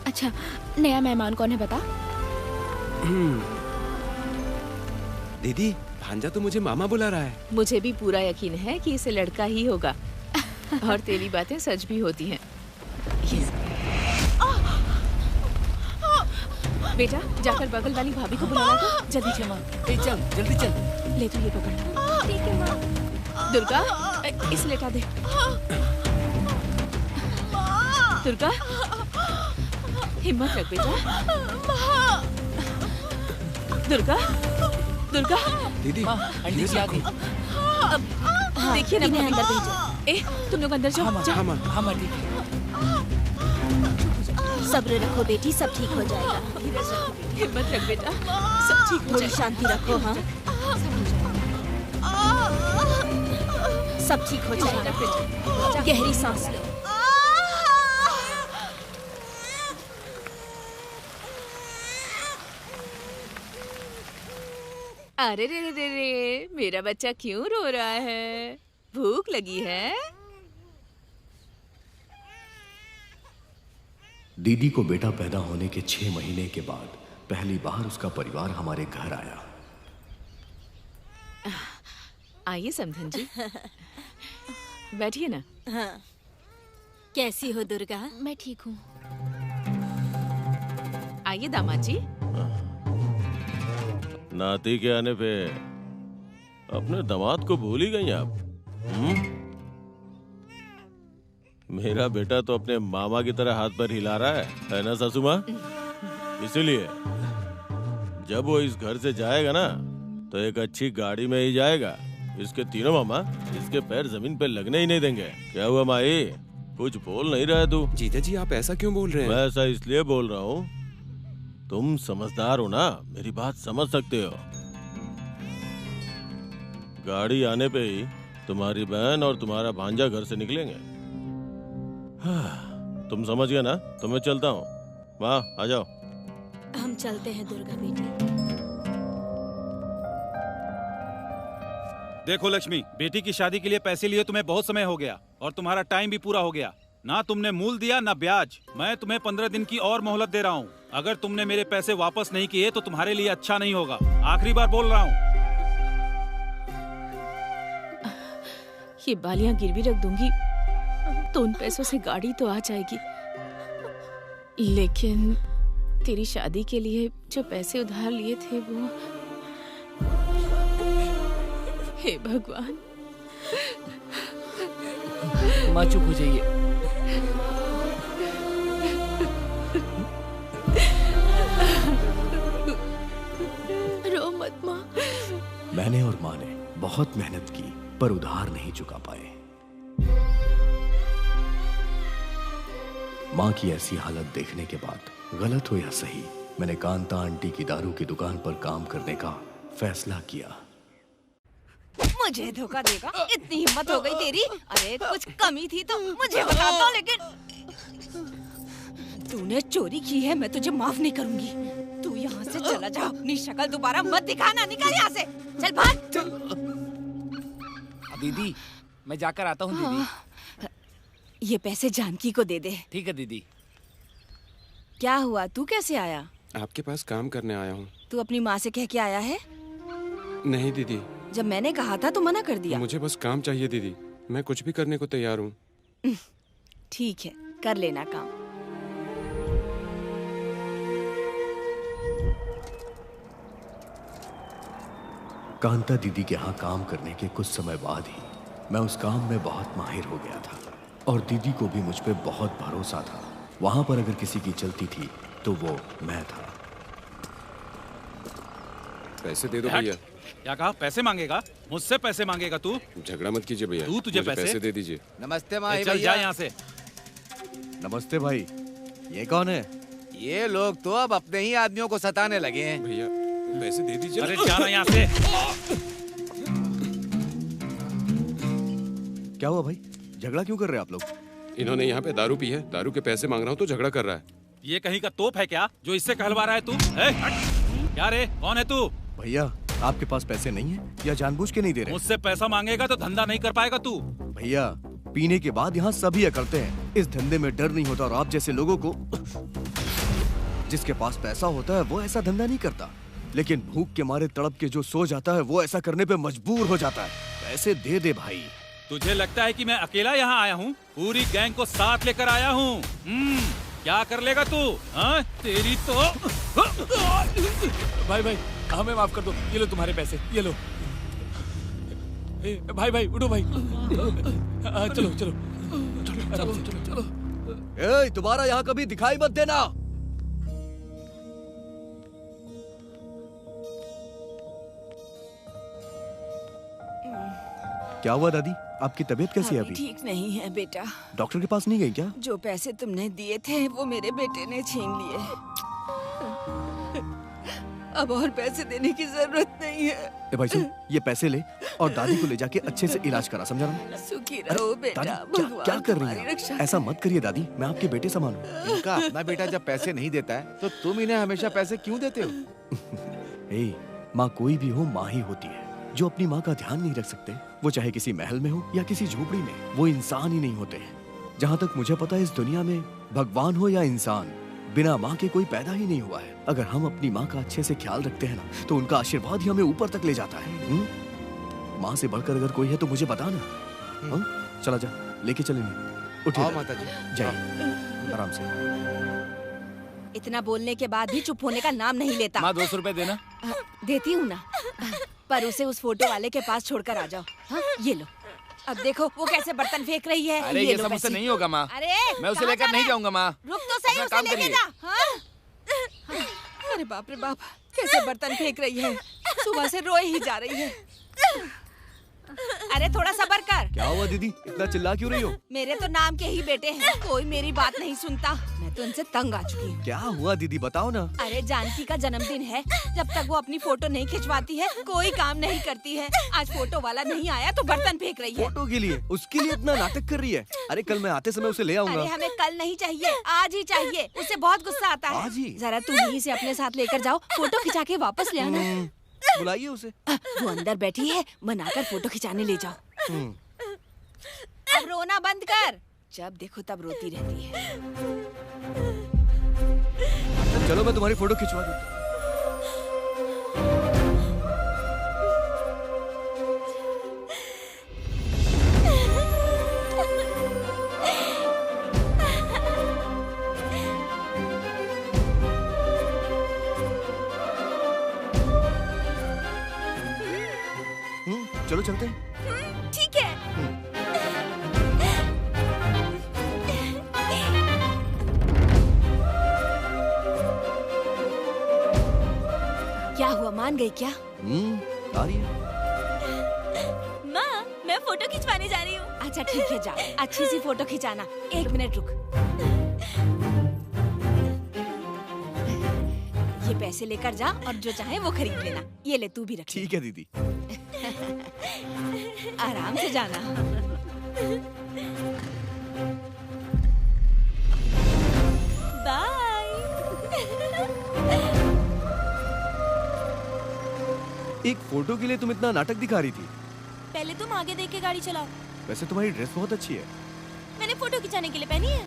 अच्छा, नया मेहमान कौन है बता? दीदी, भांजा तो मुझे मामा बुला रहा है। मुझे भी पूरा यकीन है कि इसे लड़का ही होगा। और तेरी बातें सच भी होती हैं। बेटा, जाकर बगल वाली भाभी को बुला ला। जल्दी चल माँ। चल जल्दी चल। ले तो ये पकड़। ठीक है माँ। दुर्गा, इसे लेटा दे। दुर्गा, हिम्मत रख बेटा। दुर्गा, दुर्गा। दीदी, आंटी जी आ गई। देखिए ना, इन्हें अंदर भेजो। ए, तुम लोग अंदर जाओ। हाँ माँ। हाँ माँ ठीक है। सब्र रखो बेटी, सब ठीक हो जाएगा। हिम्मत रख बेटा, सब ठीक हो थोड़ी जाएगा। शांति रखो। हाँ, सब ठीक हो जाएगा। गहरी सांस लो। अरे रे रे रे रे, मेरा बच्चा क्यों रो रहा है? भूख लगी है? दीदी को बेटा पैदा होने के 6 महीने के बाद पहली बार उसका परिवार हमारे घर आया। आइए समधन जी, बैठिए ना। हाँ, कैसी हो दुर्गा? मैं ठीक हूँ। आइए दामाद जी। नाती के आने पे अपने दामाद को भूल ही गई आप। मेरा बेटा तो अपने मामा की तरह हाथ पर हिला रहा है ना सासू माँ? इसीलिए जब वो इस घर से जाएगा ना तो एक अच्छी गाड़ी में ही जाएगा। इसके तीनों मामा इसके पैर जमीन पे लगने ही नहीं देंगे। क्या हुआ माई, कुछ बोल नहीं रहा तू? जीजा जी आप ऐसा क्यों बोल रहे हैं? मैं ऐसा इसलिए बोल रहा हूँ, तुम समझदार हो ना, मेरी बात समझ सकते हो। गाड़ी आने पे ही तुम्हारी बहन और तुम्हारा भांजा घर से निकलेंगे। तुम समझ गए ना? तो मैं चलता हूँ। माँ आ जाओ। हम चलते हैं दुर्गा बेटी। देखो लक्ष्मी, बेटी की शादी के लिए पैसे लिए तुम्हें बहुत समय हो गया और तुम्हारा टाइम भी पूरा हो गया। ना तुमने मूल दिया ना ब्याज। मैं तुम्हें 15 दिन की और मोहलत दे रहा हूँ। अगर तुमने मेरे पैसे वापस नहीं किए तो तुम्हारे लिए अच्छा नहीं होगा। आखिरी बार बोल रहा हूँ। ये बालियां गिरवी रख दूंगी तो उन पैसों से गाड़ी तो आ जाएगी, लेकिन तेरी शादी के लिए जो पैसे उधार लिए थे वो, हे भगवान। माँ चुप हो जाइए। रो मत माँ। मैंने और माँ ने बहुत मेहनत की पर उधार नहीं चुका पाए। माँ की ऐसी हालत देखने के बाद, गलत हो या सही, मैंने कांता आंटी की दारू की दुकान पर काम करने का फैसला किया। मुझे धोखा देगा? इतनी हिम्मत हो गई तेरी? अरे कुछ कमी थी तो मुझे बता दो, लेकिन तूने चोरी की है, मैं तुझे माफ नहीं करूंगी। तू यहाँ से चला जा, अपनी शक्ल दोबारा मत दिखाना। निकल यहाँ से, चल भाग। दीदी मैं जाकर आता हूँ। दीदी ये पैसे जानकी को दे दे। ठीक है दीदी। क्या हुआ, तू कैसे आया? आपके पास काम करने आया हूँ। तू अपनी माँ से कह के आया है? नहीं दीदी। जब मैंने कहा था तो मना कर दिया। मुझे बस काम चाहिए दीदी, मैं कुछ भी करने को तैयार हूँ। ठीक है, कर लेना काम। कांता दीदी के यहाँ काम करने के कुछ समय बाद ही मैं उस काम में बहुत माहिर हो गया था और दीदी को भी मुझ पे बहुत भरोसा था। वहां पर अगर किसी की चलती थी तो वो मैं था। पैसे दे दो भैया। क्या कहा? पैसे मांगेगा? मुझसे पैसे मांगेगा तू? झगड़ा मत कीजिए भैया। तुझे पैसे दे दीजिए। नमस्ते माँ। चल जा यहाँ से। नमस्ते भाई, ये कौन है? ये लोग तो अब अपने ही आदमियों को सताने लगे हैं। भैया पैसे दे दीजिए। अरे जाना यहाँ से। क्या हुआ भाई, झगड़ा क्यों कर रहे हैं आप लोग? इन्होंने यहाँ पे दारू पी है, दारू के पैसे मांग रहा हूँ तो झगड़ा कर रहा है। ये कहीं का तोप है क्या जो इससे कहलवा रहा है तू? क्या रे, कौन है तू? भैया आपके पास पैसे नहीं है या जानबूझ के नहीं दे रहे? मुझसे पैसा मांगेगा तो धंधा नहीं कर पाएगा तू। भैया पीने के बाद यहाँ सभी ये करते हैं। इस धंधे में डर नहीं होता और आप जैसे लोगों को, जिसके पास पैसा होता है वो ऐसा धंधा नहीं करता, लेकिन भूख के मारे तड़प के जो सो जाता है वो ऐसा करने पे मजबूर हो जाता है। पैसे दे दे भाई। तुझे लगता है कि मैं अकेला यहाँ आया हूँ? पूरी गैंग को साथ लेकर आया हूँ। क्या कर लेगा तू? हाँ तेरी तो। भाई भाई हमें माफ कर दो, ये लो तुम्हारे पैसे, ये लो। भाई भाई उठो भाई। चलो चलो चलो चलो चलो। ए, तुम्हारा यहाँ कभी दिखाई मत देना। क्या हुआ दादी, आपकी तबीयत कैसी है अभी? ठीक नहीं है बेटा। डॉक्टर के पास नहीं गई क्या? जो पैसे तुमने दिए थे वो मेरे बेटे ने छीन लिए। अब और पैसे देने की जरूरत नहीं है। ए भाई सुन, ये पैसे ले और दादी को ले जाके अच्छे से इलाज करा, समझा ना? सुखी रहो बेटा। दादी क्या कर रही है? ऐसा मत करिए दादी, मैं आपके बेटे समान हूँ। इनका अपना बेटा जब पैसे नहीं देता है तो तुम इन्हें हमेशा पैसे क्यों देते हो? ए, माँ कोई भी हो माँ ही होती है। जो अपनी माँ का ध्यान नहीं रख सकते, वो चाहे किसी महल में हो या किसी झोपड़ी में, वो इंसान ही नहीं होते। जहाँ तक मुझे पता है इस दुनिया में भगवान हो या इंसान, बिना माँ के कोई पैदा ही नहीं हुआ है। अगर हम अपनी माँ का अच्छे से ख्याल रखते हैं ना तो उनका आशीर्वाद ही हमें ऊपर तक ले जाता है। माँ से बढ़कर अगर कोई है तो मुझे बताना। चला जा, लेके चलेंगे। उठिए आओ दादी। माता जी। जाइए आराम से। इतना बोलने के बाद भी चुप होने का नाम नहीं लेता। माँ 200 रुपए देना। देती हूँ ना, पर उसे उस फोटो वाले के पास छोड़कर आ जाओ। हाँ, ये लो। अब देखो वो कैसे बर्तन फेंक रही है। अरे ये सब मुझसे नहीं होगा माँ। अरे मैं उसे कहाँ लेकर जा नहीं रहा है? जाऊंगा माँ। रुक तो सही, अपना उसे काम लेके करिए। जा। हाँ? अरे बाप रे बाप, कैसे बर्तन फेंक रही है। सुबह से रोए ही जा रही है। अरे थोड़ा सब्र कर। क्या हुआ दीदी, इतना चिल्ला क्यों रही हो? मेरे तो नाम के ही बेटे हैं, कोई मेरी बात नहीं सुनता। मैं तो इनसे तंग आ चुकी हूँ। क्या हुआ दीदी, बताओ ना। अरे जानकी का जन्मदिन है, जब तक वो अपनी फोटो नहीं खिंचवाती है कोई काम नहीं करती है। आज फोटो वाला नहीं आया तो बर्तन फेंक रही है। फोटो के लिए, उसके लिए इतना नाटक कर रही है। अरे कल मैं आते समय उसे ले आऊंगा। अरे हमें कल नहीं चाहिए, आज ही चाहिए। उसे बहुत गुस्सा आता है। आज ही? जरा तुम ही इसे अपने साथ लेकर जाओ, फोटो खिंचा के वापस ले आना। बुलाइए उसे। वो अंदर बैठी है, मनाकर फोटो खिंचाने ले जाओ। अब रोना बंद कर, जब देखो तब रोती रहती है। चलो मैं तुम्हारी फोटो खिंचवा देता हूँ। चलो चलते हैं। ठीक है। क्या हुआ, मान गई क्या? आ रही है। माँ, मैं फोटो खिंचवाने जा रही हूँ। अच्छा ठीक है, जा अच्छी सी फोटो खिंचाना। 1 मिनट रुक। ये पैसे लेकर जा और जो चाहे वो खरीद लेना। ये ले, तू भी रख। ठीक है दीदी। आराम से जाना। बाय। एक फोटो के लिए तुम इतना नाटक दिखा रही थी। पहले तुम आगे देख के गाड़ी चलाओ। वैसे तुम्हारी ड्रेस बहुत अच्छी है। मैंने फोटो खिंचाने के लिए पहनी है।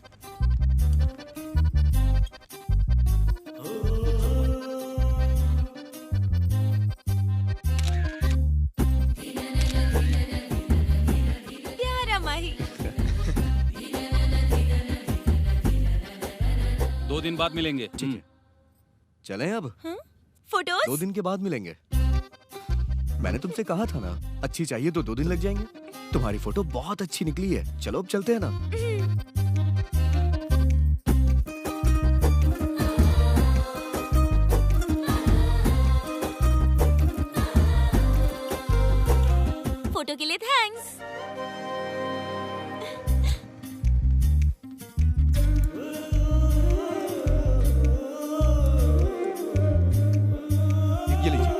प्यारा माही। 2 दिन बाद मिलेंगे। ठीक है, चलें अब। फोटोज? 2 दिन के बाद मिलेंगे। मैंने तुमसे कहा था ना, अच्छी चाहिए तो 2 दिन लग जाएंगे। तुम्हारी फोटो बहुत अच्छी निकली है। चलो अब चलते हैं ना। फोटो के लिए थैंक्स। ये लीजिए।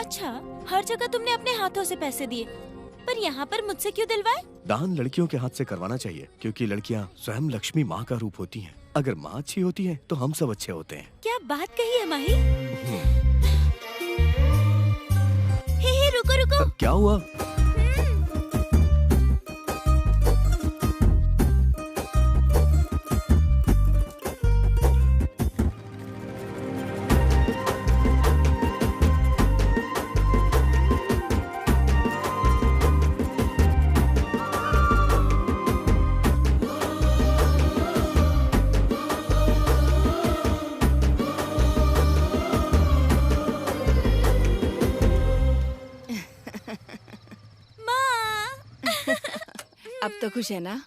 अच्छा, हर जगह तुमने अपने हाथों से पैसे दिए, पर यहाँ पर मुझसे क्यों दिलवाए? दान लड़कियों के हाथ से करवाना चाहिए, क्योंकि लड़कियाँ स्वयं लक्ष्मी माँ का रूप होती हैं। अगर माँ अच्छी होती है तो हम सब अच्छे होते हैं। क्या बात कही है माही? हे रुको रुको। क्या हुआ? अब तो खुश है ना?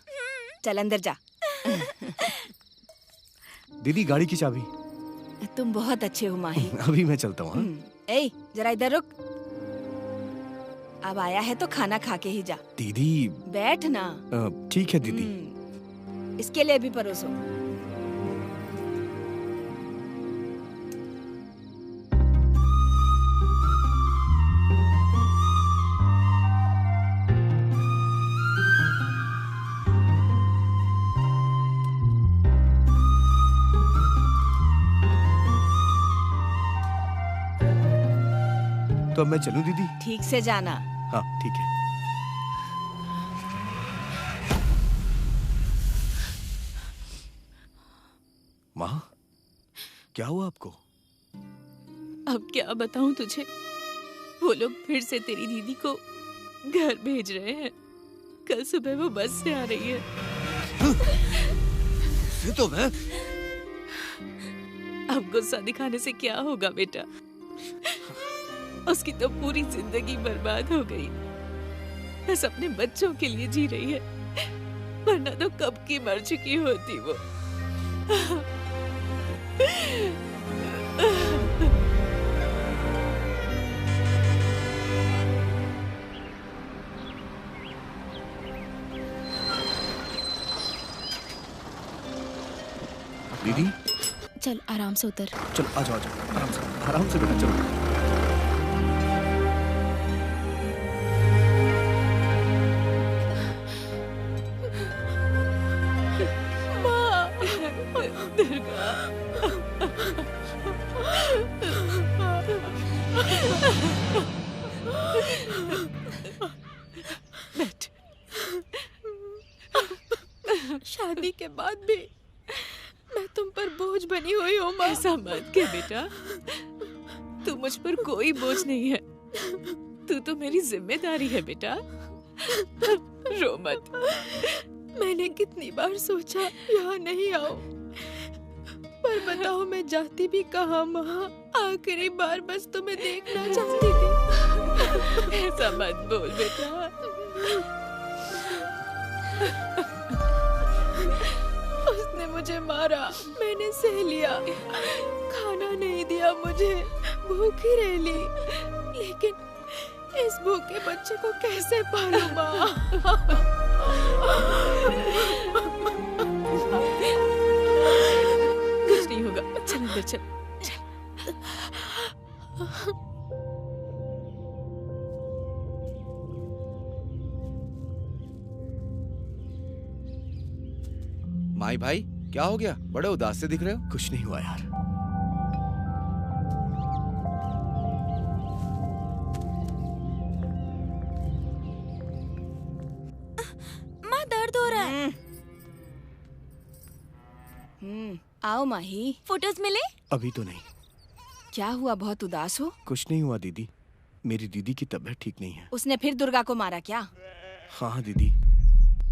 चल अंदर जा। दीदी गाड़ी की चाबी। तुम बहुत अच्छे हो माही। अभी मैं चलता हूँ। ए, जरा इधर रुक। अब आया है तो खाना खा के ही जा। दीदी बैठ ना। ठीक है दीदी। इसके लिए भी परोसो। तो अब मैं चलूं दीदी? ठीक से जाना। हाँ ठीक है। माँ, क्या हुआ आपको? अब क्या बताऊं तुझे, वो लोग फिर से तेरी दीदी को घर भेज रहे हैं। कल सुबह वो बस से आ रही है। तो मैं अब गुस्सा दिखाने से क्या होगा बेटा, उसकी तो पूरी जिंदगी बर्बाद हो गई। बस अपने बच्चों के लिए जी रही है, वरना तो कब की मर चुकी होती वो। दीदी चल आराम से उतर। चल आ जाओ आराम से बेटा चलो। बैठ। शादी के बाद भी मैं तुम पर बोझ बनी हुई हूँ माँ। ऐसा मत कह बेटा, तू मुझ पर कोई बोझ नहीं है, तू तो मेरी जिम्मेदारी है बेटा। रो मत। मैंने कितनी बार सोचा यहाँ नहीं आओ, पर बताओ मैं जाती भी कहाँ माँ। आखिरी बार बस तुम्हें देखना चाहती थी। ऐसा मत बोल बेटा। उसने मुझे मारा, मैंने सह लिया, खाना नहीं दिया मुझे, भूखी रह ली, लेकिन इस भूखे बच्चे को कैसे पालूं माँ? कुछ नहीं होगा, चल अंदर चल। माई भाई क्या हो गया, बड़े उदास से दिख रहे हो? कुछ नहीं हुआ यार। माँ दर्द हो रहा है। आओ माही। फोटोज मिले? अभी तो नहीं। क्या हुआ, बहुत उदास हो? कुछ नहीं हुआ दीदी, मेरी दीदी की तबीयत ठीक नहीं है। उसने फिर दुर्गा को मारा क्या? हाँ दीदी,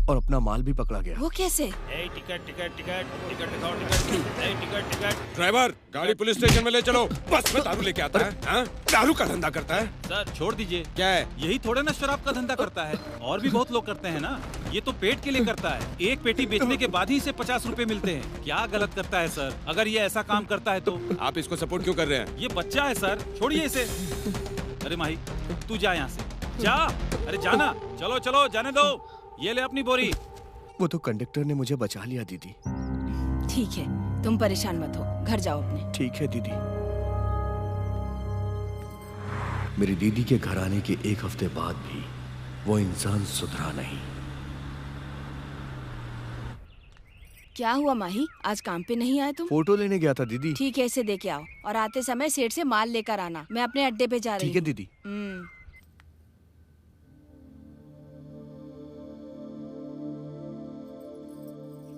और अपना माल भी पकड़ा गया। वो कैसे? टिकट टिकट टिकट टिकट दिखाओ, टिकट टिकट टिकट। ड्राइवर गाड़ी पुलिस स्टेशन में ले चलो। बस में दारू लेके आता है, हाँ? दारू का धंधा करता है। सर छोड़ दीजिए। क्या है? यही थोड़े ना शराब का धंधा करता है, और भी बहुत लोग करते हैं ना। ये तो पेट के लिए करता है, एक पेटी बेचने के बाद ही इसे 50 रुपए मिलते हैं। क्या गलत करता है सर? अगर ये ऐसा काम करता है तो आप इसको सपोर्ट क्यों कर रहे हैं? ये बच्चा है सर, छोड़िए इसे। अरे माही तू जा यहाँ से, जा। अरे जाना, चलो चलो जाने दो। ये ले अपनी बोरी। वो तो कंडक्टर ने मुझे बचा लिया दीदी। ठीक है, तुम परेशान मत हो, घर जाओ अपने। ठीक है दीदी। मेरी दीदी के घर आने के 1 हफ्ते बाद भी वो इंसान सुधरा नहीं। क्या हुआ माही, आज काम पे नहीं आए तुम? फोटो लेने गया था दीदी। ठीक है, इसे दे के आओ, और आते समय सेठ से माल लेकर आना। मैं अपने अड्डे पे जा रही हूँ। ठीक है दीदी।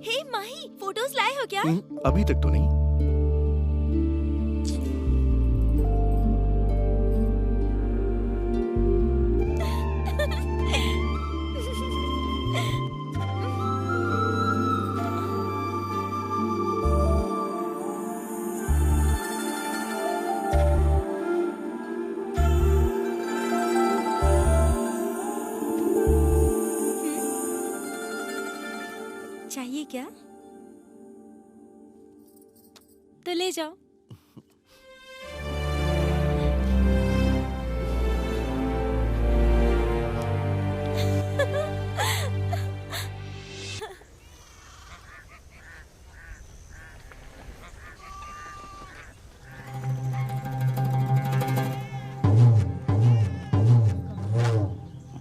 हे माही, फोटोज लाए हो क्या? अभी तक तो नहीं। चाहिए क्या? तो ले जाओ।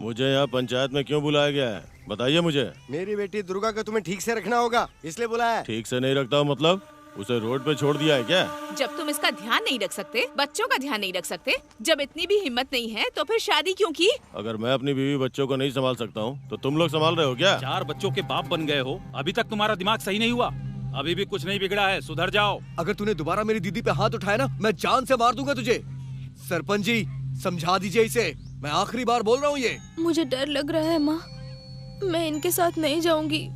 मुझे यहाँ पंचायत में क्यों बुलाया गया है, बताइए मुझे। मेरी बेटी दुर्गा को तुम्हें ठीक से रखना होगा, इसलिए बुलाया है। ठीक से नहीं रखता हूँ मतलब? उसे रोड पे छोड़ दिया है क्या? जब तुम इसका ध्यान नहीं रख सकते, बच्चों का ध्यान नहीं रख सकते, जब इतनी भी हिम्मत नहीं है तो फिर शादी क्यों की? अगर मैं अपनी बीवी बच्चों को नहीं संभाल सकता हूँ तो तुम लोग संभाल रहे हो क्या? 4 बच्चों के बाप बन गए हो, अभी तक तुम्हारा दिमाग सही नहीं हुआ। अभी भी कुछ नहीं बिगड़ा है, सुधर जाओ। अगर तूने दोबारा मेरी दीदी पे हाथ उठाया ना, मैं जान से मार दूंगा तुझे। सरपंच जी, समझा दीजिए इसे, मैं आखिरी बार बोल रहा हूँ ये। मुझे डर लग रहा है माँ, मैं इनके साथ नहीं जाऊंगी।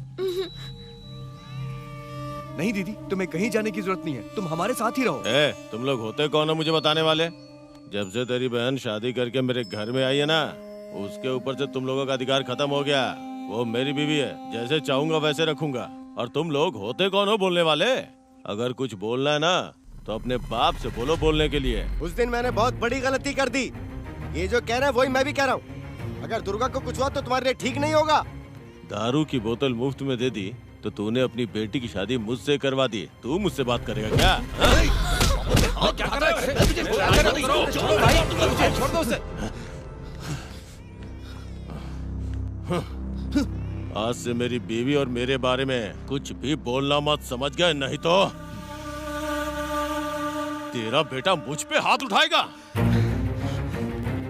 नहीं दीदी, तुम्हें कहीं जाने की जरूरत नहीं है, तुम हमारे साथ ही रहो। तुम लोग होते कौन हो मुझे बताने वाले? जब से तेरी बहन शादी करके मेरे घर में आई है ना, उसके ऊपर से तुम लोगों का अधिकार खत्म हो गया। वो मेरी बीवी है, जैसे चाहूंगा वैसे रखूंगा। और तुम लोग होते कौन हो बोलने वाले? अगर कुछ बोलना है ना तो अपने बाप से बोलो बोलने के लिए। उस दिन मैंने बहुत बड़ी गलती कर दी, ये जो कह रहा है वही मैं भी कह रहा हूँ। अगर दुर्गा को कुछ हुआ तो तुम्हारे लिए ठीक नहीं होगा। दारू की बोतल मुफ्त में दे दी तो तूने अपनी बेटी की शादी मुझसे करवा दी। तू मुझसे बात करेगा क्या? क्या कर रहा है? आज से मेरी बीवी और मेरे बारे में कुछ भी बोलना मत, समझ गए? नहीं तो तेरा बेटा मुझ पे हाथ उठाएगा।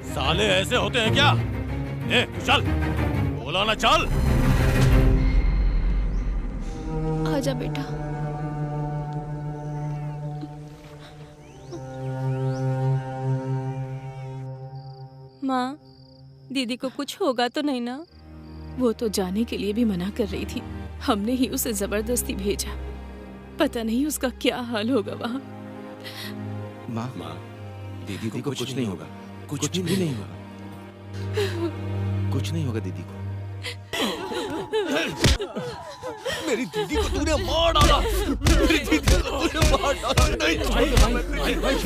साले ऐसे होते हैं क्या? चल, बोला ना, चल। आजा बेटा। माँ, दीदी को कुछ होगा तो नहीं ना? वो तो जाने के लिए भी मना कर रही थी, हमने ही उसे जबरदस्ती भेजा। पता नहीं उसका क्या हाल होगा वहाँ। माँ, दीदी को कुछ नहीं होगा, कुछ भी नहीं होगा, कुछ नहीं होगा दीदी को। मेरी दीदी को तूने मार डाला, मेरी दीदी को तूने मार डाला। नहीं, भाई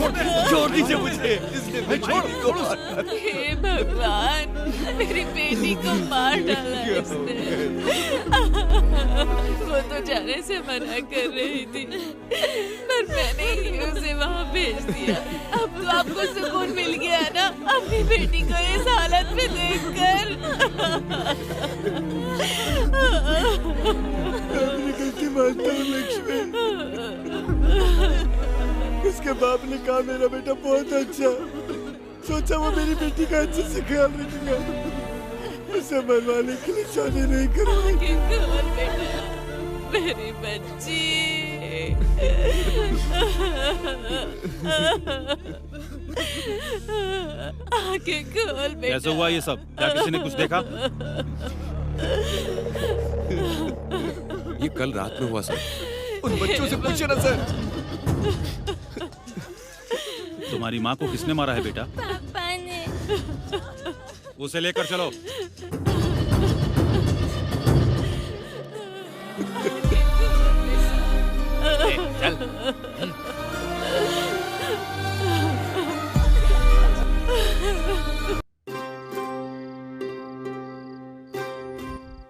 छोड़ दीजिए मुझे, इसने मैं छोड़। हे भगवान, मेरी बेटी को मार डाला इसने। वो तो जाने से मना कर रही थी, पर मैंने ही उसे वहाँ भेज दिया। अब तो आपको सुकून मिल गया ना अपनी बेटी को इस हालत में देखकर? अपनी गलती मानता हूँ लक्ष्मी। उसके बाप ने कहा मेरा बेटा बहुत अच्छा, सोचा वो मेरी बेटी का अच्छे से ख्याल रखेगा, उसे मरवाने के लिए शादी नहीं करूँगी। मेरी बच्ची। आंखें खोल बेटा। कैसे हुआ ये सब? क्या किसी ने कुछ देखा? ये कल रात में हुआ सर। उन बच्चों से पूछे ना सर। तुम्हारी माँ को किसने मारा है बेटा? पापा ने। उसे लेकर चलो। चल।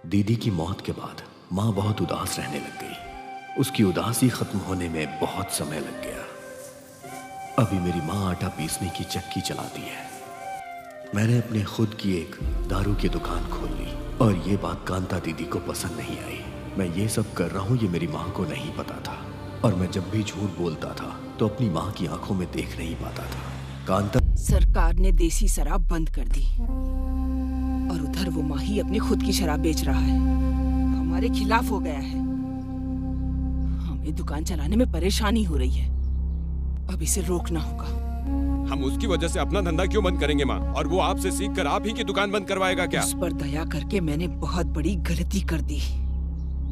दीदी की मौत के बाद माँ बहुत उदास रहने लग गई। उसकी उदासी खत्म होने में बहुत समय लग गया। अभी मेरी माँ आटा पीसने की चक्की चलाती है। मैंने अपने खुद की एक दारू की दुकान खोल ली और ये बात कांता दीदी को पसंद नहीं आई। मैं ये सब कर रहा हूँ ये मेरी माँ को नहीं पता था, और मैं जब भी झूठ बोलता था तो अपनी माँ की आंखों में देख नहीं पाता था। कांता, सरकार ने देसी शराब बंद कर दी और उधर वो माही अपनी खुद की शराब बेच रहा है। हमारे खिलाफ हो गया है। हमें दुकान चलाने में परेशानी हो रही है, अब इसे रोकना होगा। हम उसकी वजह से अपना धंधा क्यों बंद करेंगे माँ? और वो आपसे सीख कर आप ही की दुकान बंद करवाएगा क्या? उस पर दया करके मैंने बहुत बड़ी गलती कर दी।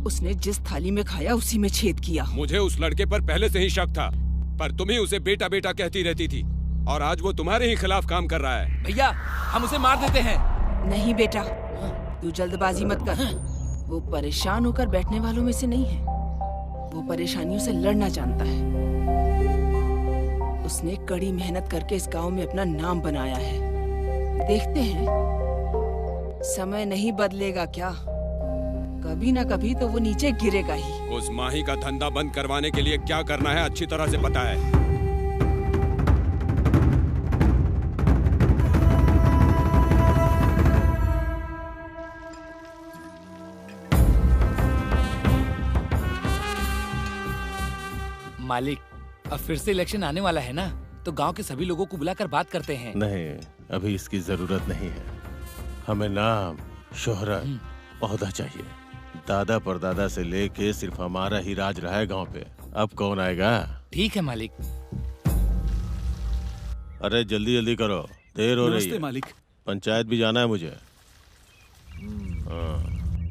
उसने जिस थाली में खाया उसी में छेद किया। मुझे उस लड़के पर पहले से ही शक था, पर तुम ही उसे बेटा बेटा कहती रहती थी, और आज वो तुम्हारे ही खिलाफ काम कर रहा है। भैया, हम उसे मार देते हैं। नहीं बेटा, तू जल्दबाजी मत कर। वो परेशान होकर बैठने वालों में से नहीं है। वो परेशानियों से लड़ना जानता है। उसने कड़ी मेहनत करके इस गांव में अपना नाम बनाया है। देखते हैं, समय नहीं बदलेगा क्या? कभी ना कभी तो वो नीचे गिरेगा ही। उस माही का धंधा बंद करवाने के लिए क्या करना है अच्छी तरह से पता है। मालिक, अब फिर से इलेक्शन आने वाला है ना, तो गांव के सभी लोगों को बुलाकर बात करते हैं। नहीं, अभी इसकी जरूरत नहीं है। हमें नाम, शोहरत, ओहदा चाहिए। दादा परदादा से लेके सिर्फ हमारा ही राज रहा है गांव पे। अब कौन आएगा? ठीक है मालिक। अरे जल्दी जल्दी करो, देर हो रही है। नमस्ते मालिक। पंचायत भी जाना है मुझे।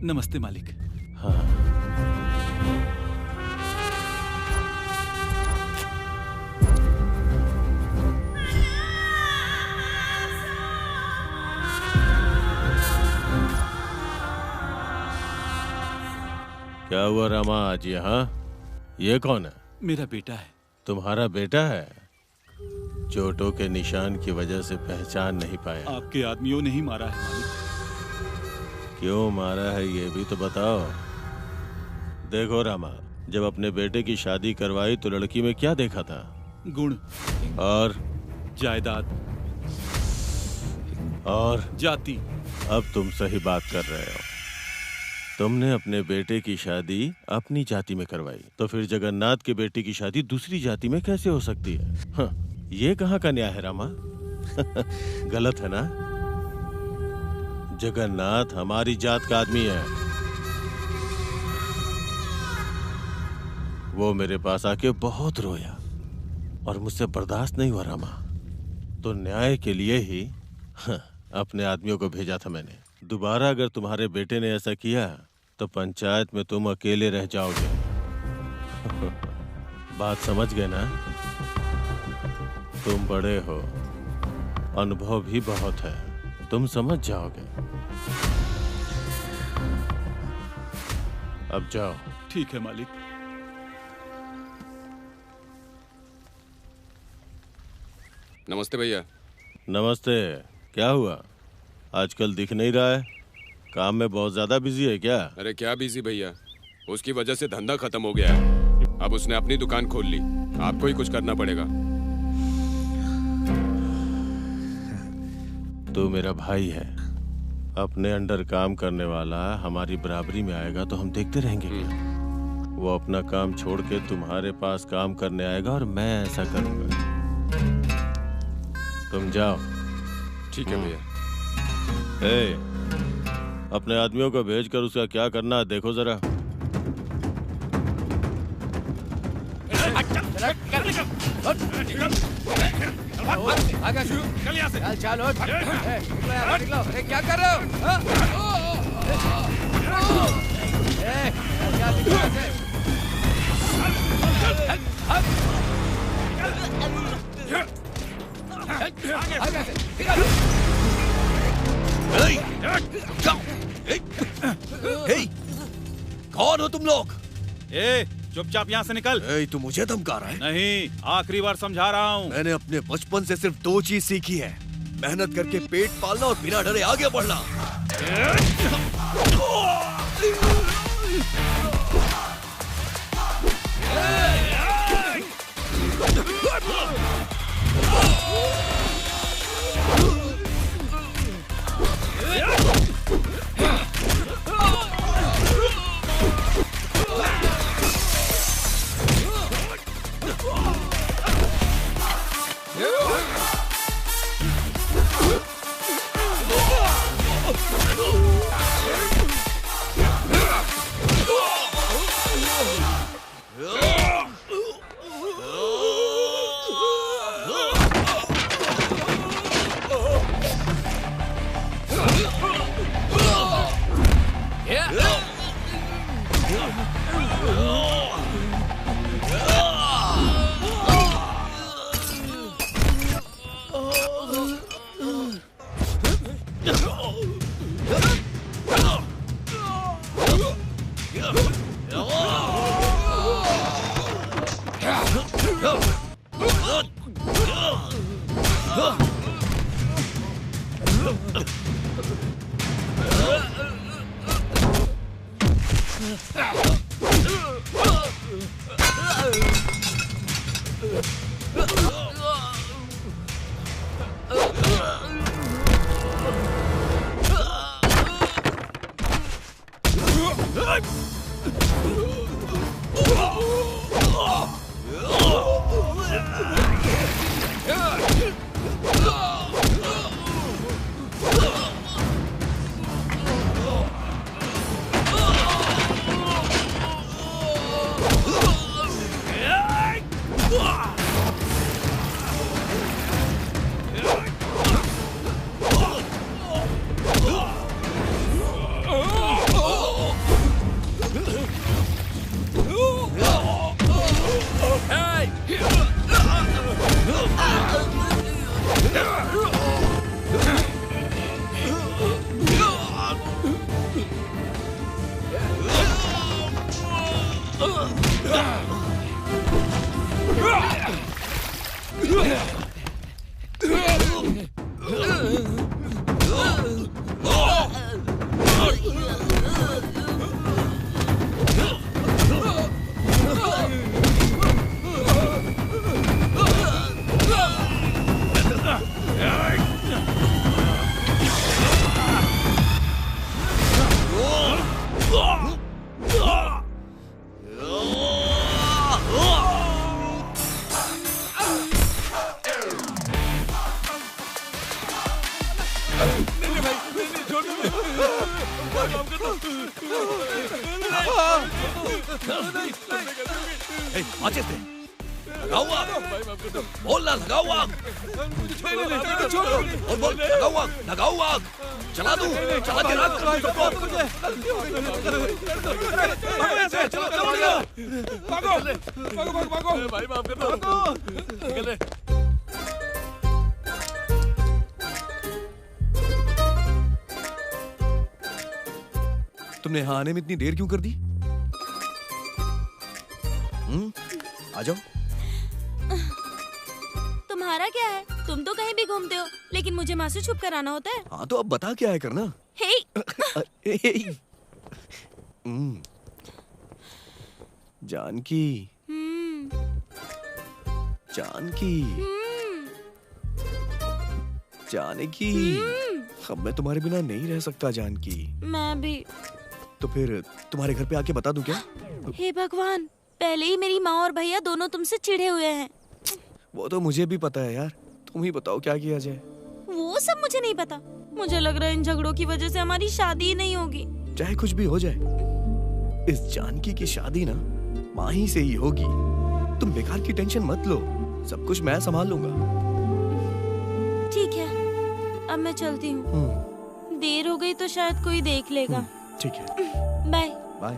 नमस्ते मालिक। हाँ। क्या हुआ रामा आज यहाँ? ये कौन है? मेरा बेटा है। तुम्हारा बेटा है? चोटों के निशान की वजह से पहचान नहीं पाया। आपके आदमियों ने ही मारा है मालिक। क्यों मारा है ये भी तो बताओ। देखो रामा, जब अपने बेटे की शादी करवाई तो लड़की में क्या देखा था? गुण और जायदाद और जाति। अब तुम सही बात कर रहे हो। तुमने अपने बेटे की शादी अपनी जाति में करवाई, तो फिर जगन्नाथ के बेटे की शादी दूसरी जाति में कैसे हो सकती है? हाँ, ये कहाँ का न्याय है रामा? गलत है ना? जगन्नाथ हमारी जात का आदमी है। वो मेरे पास आके बहुत रोया और मुझसे बर्दाश्त नहीं हुआ रामा, तो न्याय के लिए ही अपने आदमियों को भेजा था मैंने। दोबारा अगर तुम्हारे बेटे ने ऐसा किया तो पंचायत में तुम अकेले रह जाओगे। बात समझ गए ना? तुम बड़े हो, अनुभव भी बहुत है, तुम समझ जाओगे। अब जाओ। ठीक है मालिक। नमस्ते भैया। नमस्ते। क्या हुआ, आजकल दिख नहीं रहा है? काम में बहुत ज्यादा बिजी है क्या? अरे क्या बिजी भैया, उसकी वजह से धंधा खत्म हो गया है। अब उसने अपनी दुकान खोल ली, आपको ही कुछ करना पड़ेगा। तू मेरा भाई है, अपने अंडर काम करने वाला हमारी बराबरी में आएगा तो हम देखते रहेंगे क्या? वो अपना काम छोड़ के तुम्हारे पास काम करने आएगा और मैं ऐसा करूंगा। तुम जाओ। ठीक है भैया। अपने आदमियों को भेजकर उसका क्या करना है देखो जरा। क्या कर रहे हो? कौन हो तुम लोग? चुपचाप यहाँ से निकल। तू मुझे धमका रहा है? नहीं, आखिरी बार समझा रहा हूँ। मैंने अपने बचपन से सिर्फ 2 चीज सीखी है, मेहनत करके पेट पालना और बिना डरे आगे बढ़ना। माचिस दे। लगाओ आग। बोल ना, लगाओ आग। बोल बोल, लगाओ आग, लगाओ आग। चला दूं, चला के रख। भागो, भागो, भागो, भागो। भाई माफ कर दो। निकल ले। तुमने यहाँ आने में इतनी देर क्यों कर दी? आ जाओ। तुम्हारा क्या है? तुम तो कहीं भी घूमते हो, लेकिन मुझे माँ से छुप कर आना होता है। हाँ तो अब बता क्या है करना। जानकी, जानकी, जानकी, अब मैं तुम्हारे बिना नहीं रह सकता जानकी। मैं भी। तो फिर तुम्हारे घर पे आके बता दूं क्या? हे भगवान, पहले ही मेरी माँ और भैया दोनों तुमसे चिढ़े हुए हैं। वो तो मुझे भी पता है यार, तुम ही बताओ क्या किया जाए। वो सब मुझे नहीं पता। मुझे लग रहा है इन झगड़ों की वजह से हमारी शादी ही नहीं होगी। चाहे कुछ भी हो जाए, इस जानकी की शादी ना माँ ही से ही होगी। तुम बेकार की टेंशन मत लो, सब कुछ मैं संभाल लूंगा। ठीक है, अब मैं चलती हूँ। देर हो गई तो शायद कोई देख लेगा। ठीक है, बाय बाय।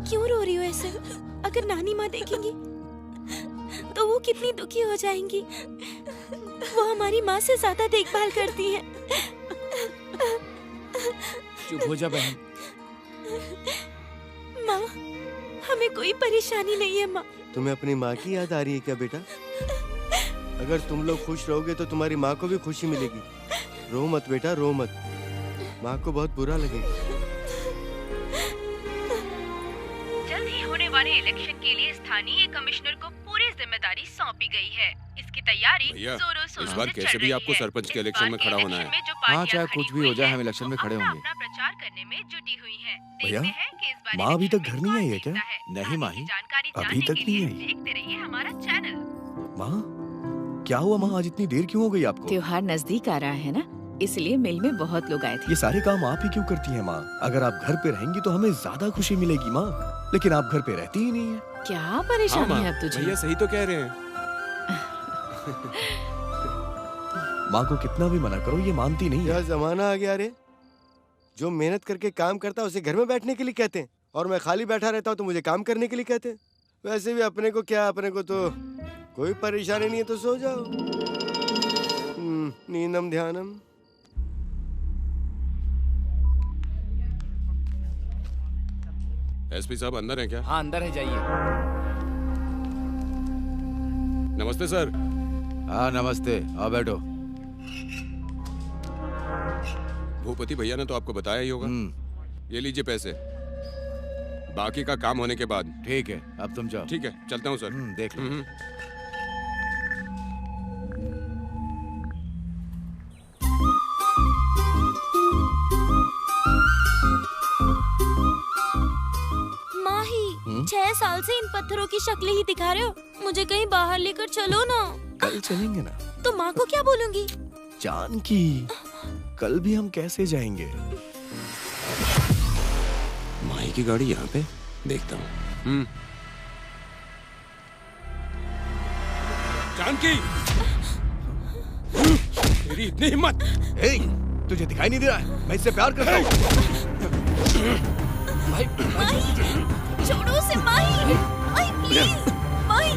क्यों रो रही हो ऐसे? अगर नानी माँ देखेंगी तो वो कितनी दुखी हो जाएंगी। वो हमारी माँ से ज्यादा देखभाल करती है। चुप हो जा बहन। माँ, हमें कोई परेशानी नहीं है माँ। तुम्हें अपनी माँ की याद आ रही है क्या बेटा? अगर तुम लोग खुश रहोगे तो तुम्हारी माँ को भी खुशी मिलेगी। रो मत बेटा, रो मत। माँ को बहुत बुरा लगेगा। जल्द ही होने वाले इलेक्शन के लिए स्थानीय कमिश्नर को पूरी जिम्मेदारी सौंपी गई है। इसकी तैयारी जोरों शोरों इस बार से कैसे चल भी रही आपको है। सरपंच के इस इलेक्शन बार में के खड़ा होना है। इलेक्शन में जो हाँ पार्टियां चाहे खड़ी कुछ भी हुई हो जाए, हैं, हम इलेक्शन में वो खड़े होंगे। अपना प्रचार करने में जुटी हुई हैं। भैया, देखते हैं कि इस बार माँ अभी तक घर नहीं आई है क्या? नहीं माही, जानकारी अभी जानने तक के नहीं लिए आई। देखते रहिए हमारा चैनल। माँ, क्या हुआ माँ? आज इतनी देर क्यों हो गई आपको? त्योहार नजदीक आ रहा है ना, इसलिए मिल में बहुत लोग आए थे। ये सारे काम आप ही क्यों करती हैं माँ? अगर आप घर पे रहेंगी तो हमें ज्यादा खुशी मिलेगी माँ, लेकिन आप घर पे रहती ही नहीं है। क्या परेशानी है अब तुझे? भैया सही तो कह रहे हैं। माँ को कितना भी मना करो, ये मानती नहीं है। क्या जमाना आ गया रे? जो मेहनत करके काम करता है उसे घर में बैठने के लिए कहते हैं, और मैं खाली बैठा रहता हूँ तो मुझे काम करने के लिए कहते हैं। वैसे भी अपने को क्या, अपने को तो कोई परेशानी नहीं है, तो सो जाओ। नींदम ध्यानम। एसपी साहब अंदर हैं क्या? हाँ अंदर है, जाइए। नमस्ते सर। हाँ नमस्ते, आओ बैठो। भूपति भैया ने तो आपको बताया ही होगा। ये लीजिए पैसे, बाकी का काम होने के बाद। ठीक है, अब तुम जाओ। ठीक है, चलता हूँ सर। देख लो। माही, 6 साल से इन पत्थरों की शक्लें ही दिखा रहे हो। मुझे कहीं बाहर लेकर चलो ना। कल चलेंगे ना। तो माँ को क्या बोलूंगी? जानकी, कल भी हम कैसे जाएंगे? माही की गाड़ी यहाँ पे, देखता हूँ। जानकी, तेरी इतनी हिम्मत! तुझे दिखाई नहीं दे रहा है? मैं इससे प्यार करता हूँ। माही, छोड़ो उसे माही, माही प्लीज, माही।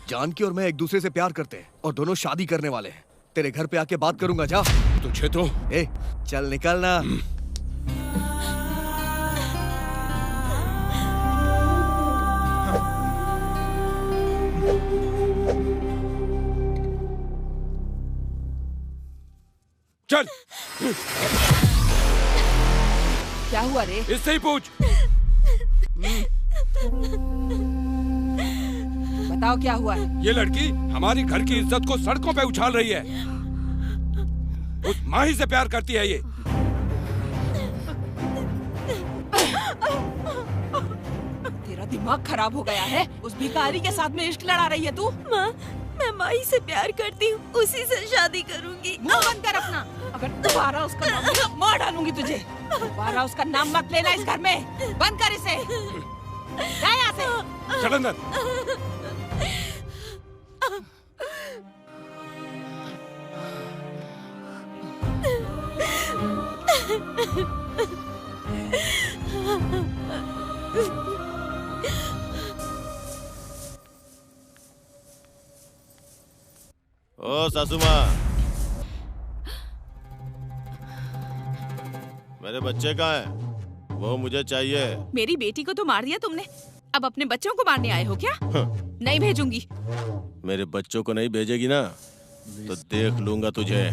जानकी और मैं एक दूसरे से प्यार करते हैं और दोनों शादी करने वाले हैं। तेरे घर पे आके बात करूंगा, जा। तुझे तो चल निकलना। चल। क्या हुआ रे? इससे ही पूछ। बताओ क्या हुआ है? ये लड़की हमारी घर की इज्जत को सड़कों पे उछाल रही है। उस माही से प्यार करती है ये। तेरा दिमाग खराब हो गया है? उस भिखारी के साथ में इश्क लड़ा रही है तू? माँ, मैं माही से प्यार करती हूँ, उसी से शादी करूंगी। मुंह बंद कर अपना। अगर दोबारा उसका नाम मार डालूंगी तुझे। दोबारा उसका नाम मत लेना इस घर में। बंद कर इसे। जा यहाँ से। चल अंदर। ओ सासू माँ, मेरे बच्चे कहाँ हैं? वो मुझे चाहिए। मेरी बेटी को तो मार दिया तुमने, अब अपने बच्चों को मारने आए हो क्या? नहीं भेजूंगी। मेरे बच्चों को नहीं भेजेगी ना तो देख लूंगा तुझे।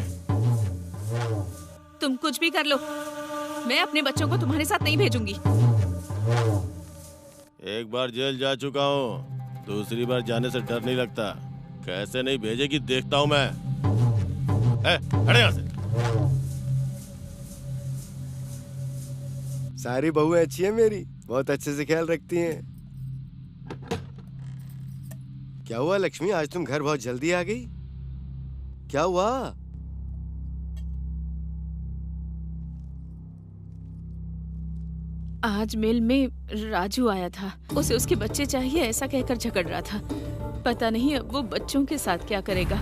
तुम कुछ भी कर लो, मैं अपने बच्चों को तुम्हारे साथ नहीं भेजूंगी। एक बार जेल जा चुका हूँ, दूसरी बार जाने से डर नहीं लगता। कैसे नहीं भेजेगी देखता हूँ मैं। हट यहाँ से। सारी बहुएं अच्छी हैं मेरी, बहुत अच्छे से ख्याल रखती हैं। क्या हुआ लक्ष्मी, आज तुम घर बहुत जल्दी आ गई? क्या हुआ? आज मिल में राजू आया था, उसे उसके बच्चे चाहिए ऐसा कहकर झगड़ रहा था। पता नहीं अब वो बच्चों के साथ क्या करेगा।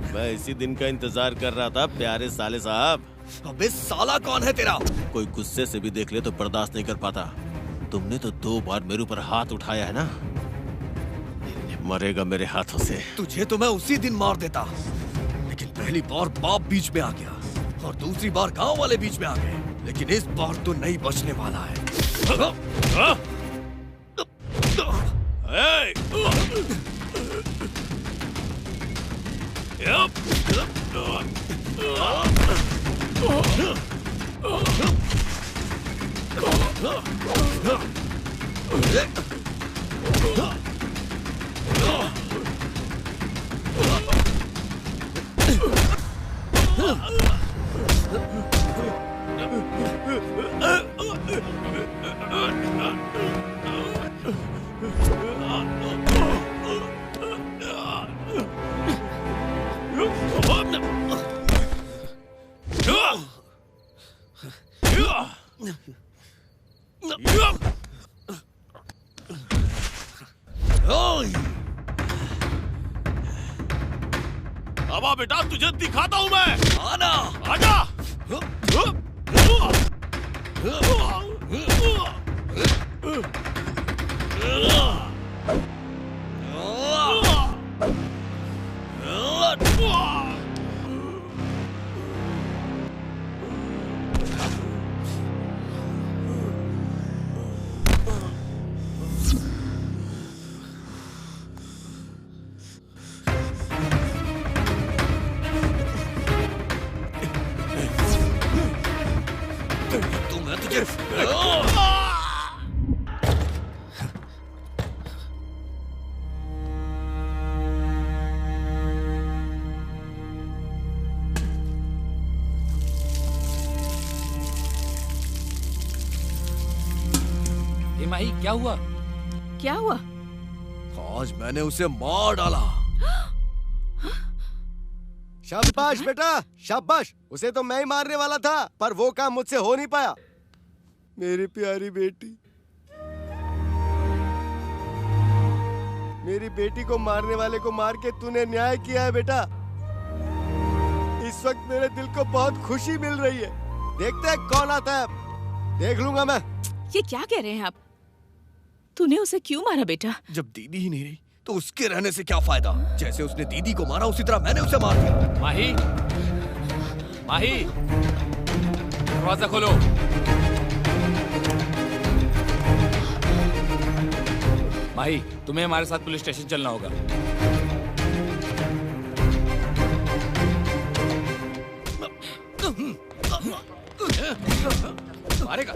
मैं इसी दिन का इंतजार कर रहा था प्यारे साले साहब। अबे साला कौन है तेरा? कोई गुस्से से भी देख ले तो बर्दाश्त नहीं कर पाता। तुमने तो 2 बार मेरे ऊपर हाथ उठाया है ना, मरेगा मेरे हाथों से। तुझे तो मैं उसी दिन मार देता, लेकिन पहली बार बाप बीच में आ गया और दूसरी बार गांव वाले बीच में आ गए, लेकिन इस बार तो नहीं बचने वाला है। अब बेटा तुझे दिखाता हूं मैं। आना, आजा। माही क्या हुआ? क्या हुआ? आज मैंने उसे मार डाला। शाबाश बेटा, शाबाश। उसे तो मैं ही मारने वाला था, पर वो काम मुझसे हो नहीं पाया। मेरी प्यारी बेटी, मेरी बेटी को मारने वाले को मार के तूने न्याय किया है बेटा। इस वक्त मेरे दिल को बहुत खुशी मिल रही है। देखते हैं कौन आता है, देख लूंगा मैं। ये क्या कह रहे हैं आप? तूने उसे क्यों मारा बेटा? जब दीदी ही नहीं रही तो उसके रहने से क्या फायदा? जैसे उसने दीदी को मारा उसी तरह मैंने उसे मार दिया। माही, माही, दरवाजा खोलो। माही, तुम्हें हमारे साथ पुलिस स्टेशन चलना होगा। मारेगा।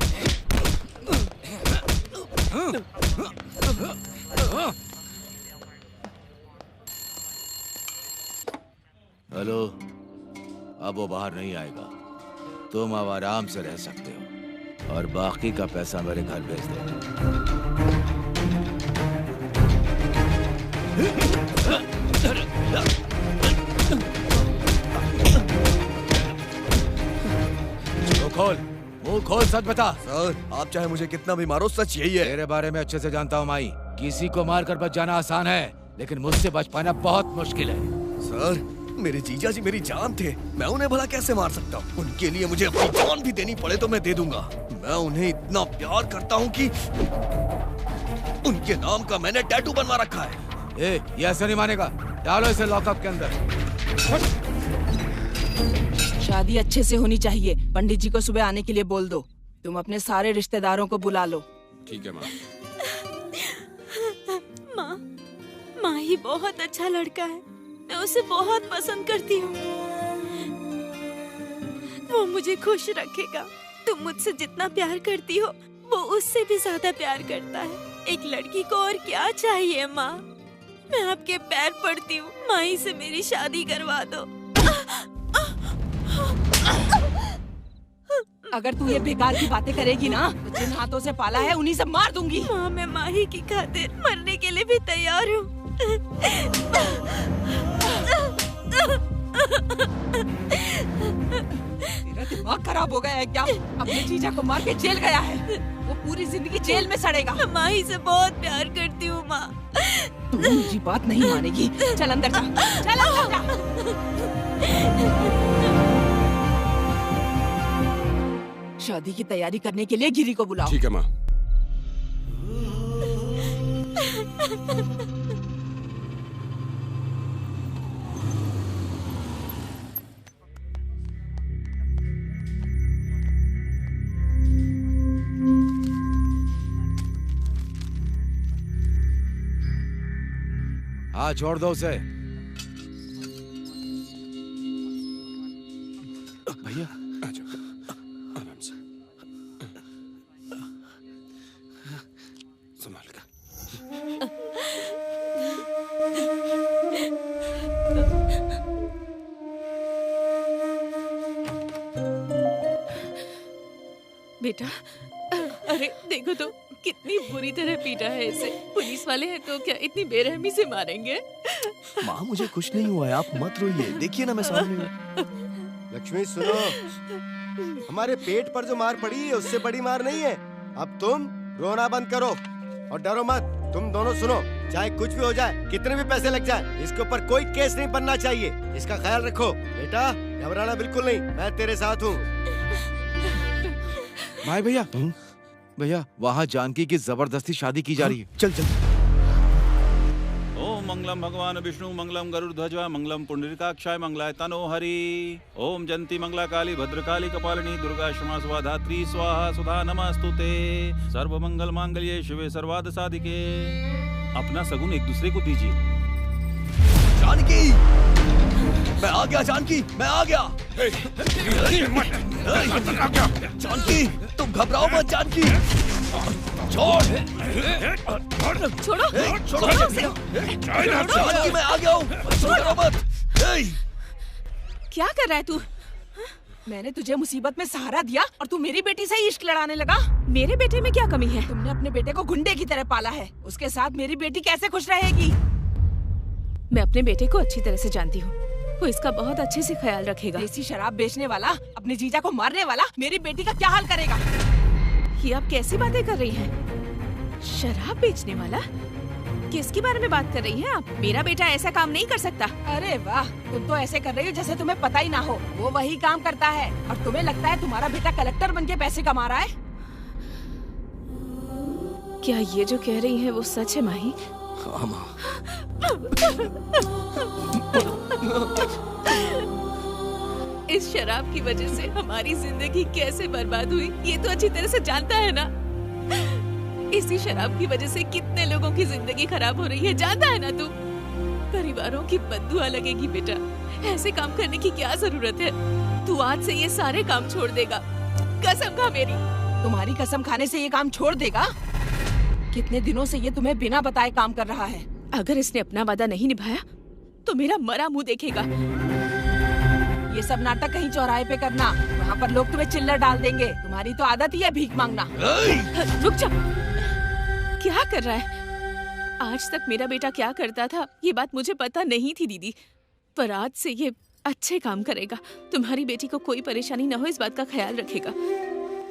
हेलो, अब वो बाहर नहीं आएगा। तुम अब आराम से रह सकते हो और बाकी का पैसा मेरे घर भेज दो। मुंह खोल, सच बता। सर, आप चाहे मुझे कितना भी मारो, सच यही है। तेरे बारे में अच्छे से जानता हूँ माई। किसी को मारकर बच जाना आसान है, लेकिन मुझसे बच पाना बहुत मुश्किल है। सर, मेरे जीजा जी मेरी जान थे, मैं उन्हें भला कैसे मार सकता हूँ? उनके लिए मुझे अपनी जान भी देनी पड़े तो मैं दे दूंगा। मैं उन्हें इतना प्यार करता हूँ कि उनके नाम का मैंने टैटू बनवा रखा है। ये ऐसे नहीं मानेगा, डालो इसे लॉकअप के अंदर। शादी अच्छे से होनी चाहिए। पंडित जी को सुबह आने के लिए बोल दो। तुम अपने सारे रिश्तेदारों को बुला लो। ठीक है माँ। माँ ही बहुत अच्छा लड़का है, मैं उसे बहुत पसंद करती हूँ। वो मुझे खुश रखेगा। तुम मुझसे जितना प्यार करती हो, वो उससे भी ज्यादा प्यार करता है। एक लड़की को और क्या चाहिए माँ? मैं आपके पैर पड़ती हूँ, माही से मेरी शादी करवा दो। अगर तू ये बेकार की बातें करेगी ना, तो जिन हाथों से पाला है उन्हीं से मार दूंगी। माँ, मैं माही की खातिर मरने के लिए भी तैयार हूँ। तेरा दिमाग खराब हो गया है क्या? अपने जीजा को मार के जेल गया है, वो पूरी जिंदगी जेल में सड़ेगा। मैं माही से बहुत प्यार करती हूँ माँ। तू मेरी बात नहीं मानेगी। चल अंदर जा, चल अंदर जा। शादी की तैयारी करने के लिए गिरी को बुलाओ। ठीक है माँ। हाँ, छोड़ दो उसे। भैया आ जाओ, आराम से, संभाल कर। बेटा, अरे देखो तो कितनी बुरी तरह पीटा है इसे। पुलिस वाले हैं तो क्या इतनी बेरहमी से मारेंगे? माँ, मुझे कुछ नहीं हुआ है, आप मत रोइए। देखिए ना, मैं सामने हूँ। लक्ष्मी सुनो, हमारे पेट पर जो मार पड़ी है उससे बड़ी मार नहीं है। अब तुम रोना बंद करो और डरो मत। तुम दोनों सुनो, चाहे कुछ भी हो जाए, कितने भी पैसे लग जाए, इसके ऊपर कोई केस नहीं बनना चाहिए। इसका ख्याल रखो बेटा, घबराना बिल्कुल नहीं, मैं तेरे साथ हूँ। भाई भैया, भैया वहाँ जानकी की जबरदस्ती शादी की जा रही है। चल चल। ओम मंगलम भगवान विष्णु मंगलम गरुड़ध्वज मंगलम पुंडरीकाक्षाय मंगलाय तनो हरि। ओम जंती मंगला काली भद्रकाली कपालिनी दुर्गा क्षमा स्वाहा धात्री स्वाहा सुधा नमस्तुते। सर्व मंगल मांगल्ये शिवे सर्वार्थ साधिके। अपना सगुन एक दूसरे को दीजिए। जानकी, मैं आ गया। जानकी, मैं आ गया। जानकी, तुम घबराओ मत। जानकी, छोड़, छोड़ो, छोड़ो। जानकी, मैं आ गया हूँ, करो मत। क्या कर रहा है तू? मैंने तुझे मुसीबत में सहारा दिया और तू मेरी बेटी से ही इश्क लड़ाने लगा। मेरे बेटे में क्या कमी है? तुमने अपने बेटे को गुंडे की तरह पाला है। उसके साथ मेरी बेटी कैसे खुश रहेगी? मैं अपने बेटे को अच्छी तरह से जानती हूँ, वो इसका बहुत अच्छे से ख्याल रखेगा। देसी शराब बेचने वाला, अपने जीजा को मारने वाला मेरी बेटी का क्या हाल करेगा? ये आप कैसी बातें कर रही हैं? शराब बेचने वाला? किसके बारे में बात कर रही हैं आप? मेरा बेटा ऐसा काम नहीं कर सकता। अरे वाह, तुम तो ऐसे कर रही हो जैसे तुम्हें पता ही ना हो। वो वही काम करता है और तुम्हें लगता है तुम्हारा बेटा कलेक्टर बन के पैसे कमा रहा है। क्या ये जो कह रही है वो सच है माही? हाँ माँ। इस शराब की वजह से हमारी जिंदगी कैसे बर्बाद हुई ये तो अच्छी तरह से जानता है ना। इसी शराब की वजह से कितने लोगों की जिंदगी खराब हो रही है, जानता है ना तू? परिवारों की बद्दुआ लगेगी बेटा। ऐसे काम करने की क्या जरूरत है? तू आज से ये सारे काम छोड़ देगा, कसम खा मेरी। तुम्हारी कसम खाने से ये काम छोड़ देगा? कितने दिनों से ये तुम्हें बिना बताए काम कर रहा है। अगर इसने अपना वादा नहीं निभाया तो मेरा मरा मुंह देखेगा। ये सब नाटक कहीं चौराहे पे करना, वहाँ पर लोग तुम्हें चिल्लर डाल देंगे। तुम्हारी तो आदत ही है भीख मांगना। रुक जा, क्या कर रहा है? आज तक मेरा बेटा क्या करता था ये बात मुझे पता नहीं थी दीदी, पर आज से ये अच्छे काम करेगा। तुम्हारी बेटी को कोई परेशानी न हो इस बात का ख्याल रखेगा,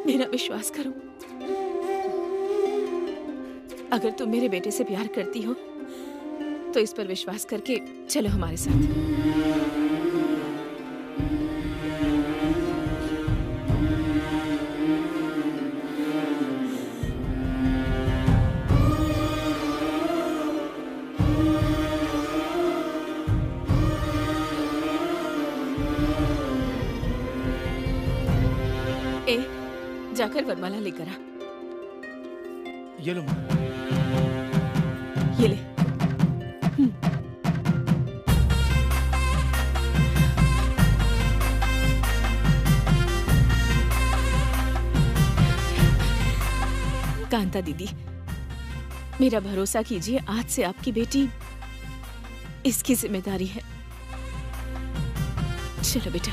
मेरा विश्वास करो। अगर तुम मेरे बेटे से प्यार करती हो तो इस पर विश्वास करके चलो हमारे साथ। जाकर वरमाला लेकर आ। ये लो। ये ले। कांता दीदी, मेरा भरोसा कीजिए, आज से आपकी बेटी इसकी जिम्मेदारी है। चलो बेटा।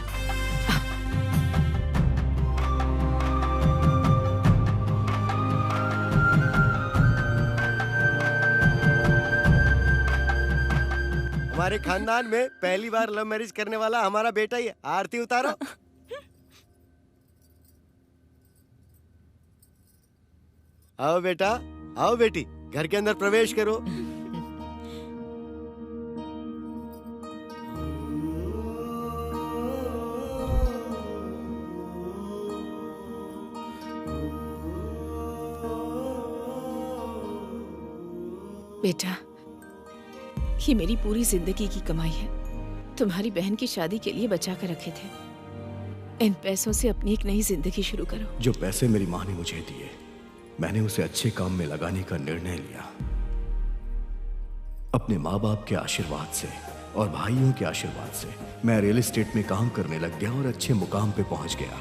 हमारे खानदान में पहली बार लव मैरिज करने वाला हमारा बेटा ही है। आरती उतारो। आओ बेटा, आओ बेटी, घर के अंदर प्रवेश करो। बेटा, ये मेरी पूरी जिंदगी की कमाई है। तुम्हारी बहन की शादी के लिए बचा कर रखे थे। इन पैसों से अपनी एक नई जिंदगी शुरू करो। जो पैसे मेरी माँ ने मुझे दिए, मैंने उसे अच्छे काम में लगाने का निर्णय लिया। अपने माँ बाप के आशीर्वाद से और भाइयों के आशीर्वाद से मैं रियल एस्टेट में काम करने लग गया और अच्छे मुकाम पे पहुंच गया।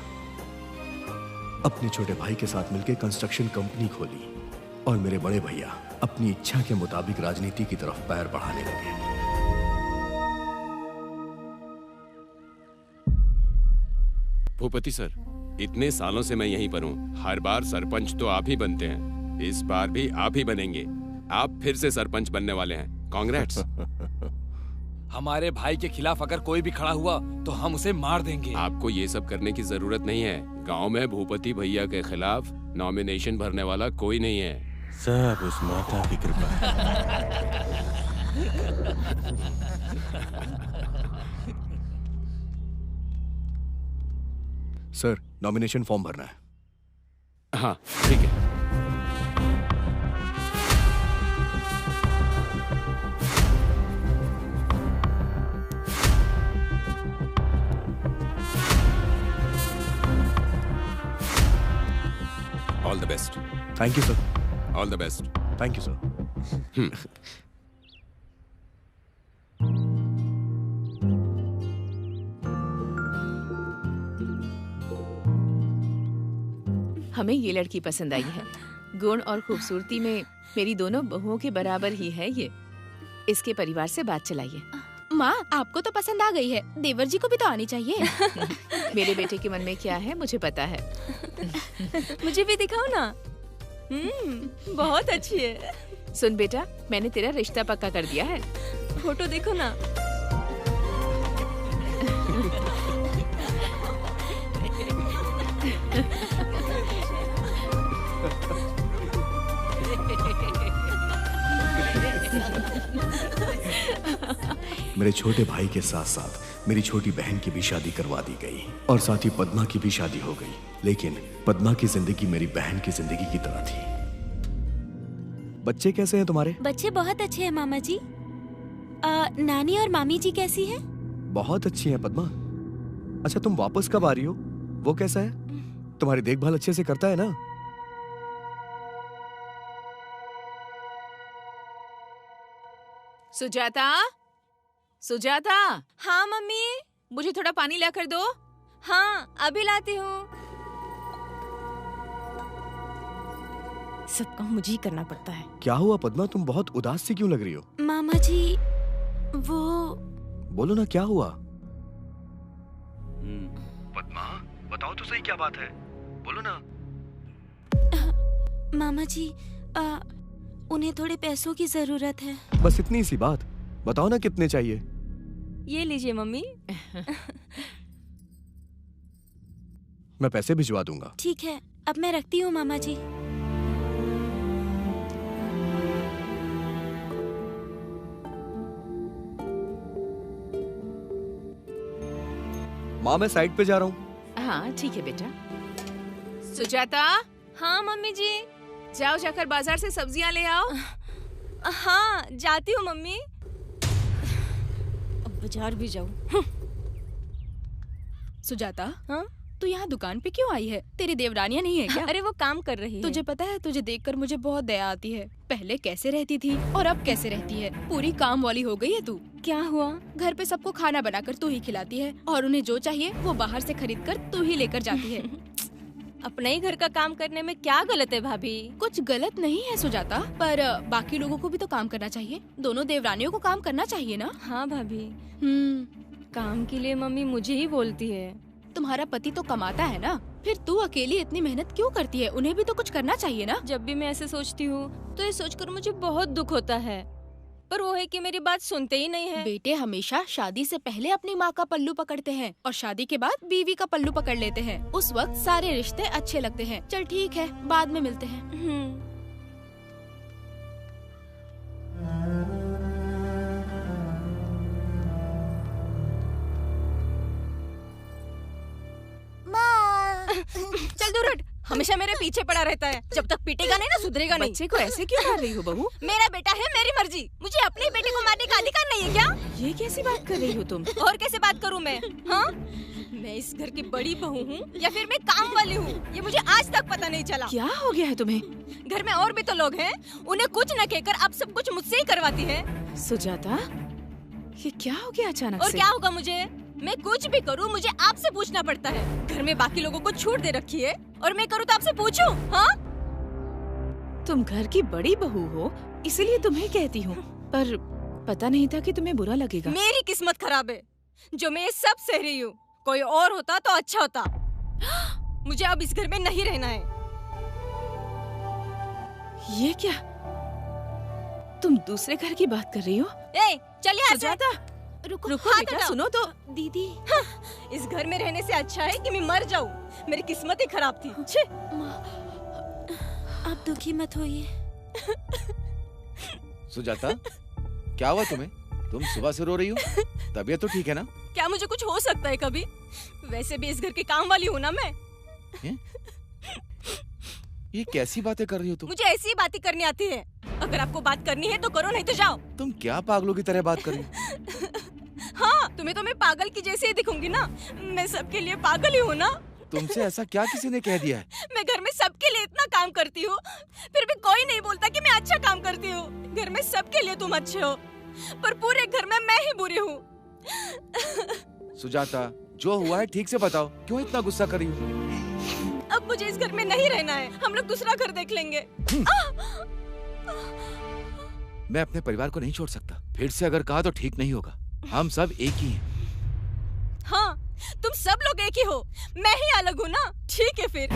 अपने छोटे भाई के साथ मिलकर कंस्ट्रक्शन कंपनी खोली और मेरे बड़े भैया अपनी इच्छा के मुताबिक राजनीति की तरफ पैर बढ़ाने लगे। भूपति सर, इतने सालों से मैं यहीं पर हूँ। हर बार सरपंच तो आप ही बनते हैं, इस बार भी आप ही बनेंगे। आप फिर से सरपंच बनने वाले हैं। कांग्रेट्स। हमारे भाई के खिलाफ अगर कोई भी खड़ा हुआ तो हम उसे मार देंगे। आपको ये सब करने की जरूरत नहीं है। गांव में भूपति भैया के खिलाफ नॉमिनेशन भरने वाला कोई नहीं है। सब उस माता की कृपा है। सर, नॉमिनेशन फॉर्म भरना है। हाँ, ठीक है। All the best. Thank you sir. All the best. Thank you sir. हमें ये लड़की पसंद आई है। गुण और खूबसूरती में मेरी दोनों बहुओं के बराबर ही है ये। इसके परिवार से बात चलाइए। माँ, आपको तो पसंद आ गई है, देवर जी को भी तो आनी चाहिए। मेरे बेटे के मन में क्या है मुझे पता है। मुझे भी दिखाओ ना। बहुत अच्छी है। सुन बेटा, मैंने तेरा रिश्ता पक्का कर दिया है। फोटो देखो ना। मेरे छोटे भाई के साथ साथ मेरी छोटी बहन की भी शादी करवा दी गई और साथ ही पद्मा की भी शादी हो गई। लेकिन पद्मा की जिंदगी मेरी बहन की जिंदगी की तरह थी। बच्चे कैसे हैं तुम्हारे? बच्चे बहुत अच्छे हैं मामा जी। नानी और मामी जी कैसी हैं? बहुत अच्छी हैं पद्मा। अच्छा, तुम वापस कब आ रही हो? वो कैसा है? तुम्हारी देखभाल अच्छे से करता है ना? सुजाता, सुजाता। हाँ मम्मी। मुझे थोड़ा पानी ला कर दो। हाँ अभी लाती हूँ। सब काम मुझे ही करना पड़ता है। क्या हुआ पद्मा, तुम बहुत उदास सी क्यों लग रही हो? मामा जी वो। बोलो ना, क्या हुआ? पद्मा बताओ तो सही, क्या बात है? बोलो ना। मामा जी उन्हें थोड़े पैसों की जरूरत है। बस इतनी सी बात? बताओ ना कितने चाहिए। ये लीजिए मम्मी। मैं पैसे भिजवा दूंगा। ठीक है, अब मैं रखती हूँ मामा जी। माँ मैं साइड पे जा रहा हूँ। हाँ ठीक है बेटा। सुजाता। हाँ मम्मी जी। जाओ, जाकर बाजार से सब्जियां ले आओ। हाँ जाती हूँ मम्मी। अब बाजार भी जाऊँ। सुजाता, हाँ तू यहाँ दुकान पे क्यों आई है? तेरी देवरानियाँ नहीं है क्या? अरे वो काम कर रही है। तुझे पता है, तुझे देखकर मुझे बहुत दया आती है। पहले कैसे रहती थी और अब कैसे रहती है? पूरी काम वाली हो गई है तू। क्या हुआ? घर पे सबको खाना बनाकर तू ही खिलाती है और उन्हें जो चाहिए वो बाहर से खरीद कर तू ही लेकर जाती है। अपने ही घर का काम करने में क्या गलत है भाभी? कुछ गलत नहीं है सुजाता, पर बाकी लोगों को भी तो काम करना चाहिए। दोनों देवरानियों को काम करना चाहिए ना? हाँ भाभी। काम के लिए मम्मी मुझे ही बोलती है। तुम्हारा पति तो कमाता है ना, फिर तू अकेली इतनी मेहनत क्यों करती है? उन्हें भी तो कुछ करना चाहिए ना। जब भी मैं ऐसे सोचती हूँ तो ये सोचकर मुझे बहुत दुख होता है, पर वो है कि मेरी बात सुनते ही नहीं है। बेटे हमेशा शादी से पहले अपनी माँ का पल्लू पकड़ते हैं और शादी के बाद बीवी का पल्लू पकड़ लेते हैं। उस वक्त सारे रिश्ते अच्छे लगते हैं। चल ठीक है, बाद में मिलते हैं। चल दूर हट, हमेशा मेरे पीछे पड़ा रहता है। जब तक पीटेगा नहीं ना सुधरेगा नहीं। बच्चे को ऐसे क्यों मार रही हो बहू? मेरा बेटा है, मेरी मर्जी। मुझे अपने बेटे को मारने का अधिकार नहीं है क्या? ये कैसी बात कर रही हो तुम? और कैसे बात करूँ मैं? हाँ, मैं इस घर की बड़ी बहू हूँ या फिर मैं काम वाली हूँ, ये मुझे आज तक पता नहीं चला। क्या हो गया है तुम्हें? घर में और भी तो लोग हैं, उन्हें कुछ न कहकर अब सब कुछ मुझसे ही करवाती है। सुजाता, ये क्या हो गया अचानक और से? क्या होगा मुझे? मैं कुछ भी करूँ मुझे आपसे पूछना पड़ता है। घर में बाकी लोगों को छूट दे रखी है और मैं करूँ तो आपसे पूछूं? हाँ? तुम घर की बड़ी बहू हो इसलिए तुम्हें कहती हूँ, पर पता नहीं था कि तुम्हें बुरा लगेगा। मेरी किस्मत खराब है जो मैं ये सब सह रही हूँ। कोई और होता तो अच्छा होता। मुझे अब इस घर में नहीं रहना है। ये क्या? तुम दूसरे घर की बात कर रही हो? ए, चलिए यहाँ से। सुजाता, रुको बेटा, हटाओ। सुनो तो। दीदी, हाँ, इस घर में रहने से अच्छा है कि मैं मर जाऊं। मेरी किस्मत ही खराब थी। छे। आप दुखी मत होइए। सुजाता, क्या हुआ तुम्हें? तुम सुबह से रो रही हो? तबीयत तो ठीक है ना? क्या मुझे कुछ हो सकता है कभी? वैसे भी इस घर की काम वाली हूँ ना मैं। ये कैसी बातें कर रही हो तुम? मुझे ऐसी बातें करनी आती है। अगर आपको बात करनी है तो करो, नहीं तो जाओ। तुम क्या पागलों की तरह बात कर रही हो? हाँ, तुम्हें तो मैं पागल की जैसे ही दिखूंगी ना। मैं सबके लिए पागल ही हूँ ना। तुमसे ऐसा क्या किसी ने कह दिया है? मैं घर में सबके लिए इतना काम करती हूँ, फिर भी कोई नहीं बोलता कि मैं अच्छा काम करती हूँ। घर में सबके लिए तुम अच्छे हो, पर पूरे घर में मैं ही बुरी हूँ। सुजाता, जो हुआ है ठीक से बताओ, क्यों इतना गुस्सा कर रही हो? अब मुझे इस घर में नहीं रहना है, हम लोग दूसरा घर देख लेंगे। मैं अपने परिवार को नहीं छोड़ सकता। फिर से अगर कहा तो ठीक नहीं होगा। हम सब एक ही हैं। हाँ, तुम सब लोग एक ही हो, मैं ही अलग हूँ ना? ठीक है फिर।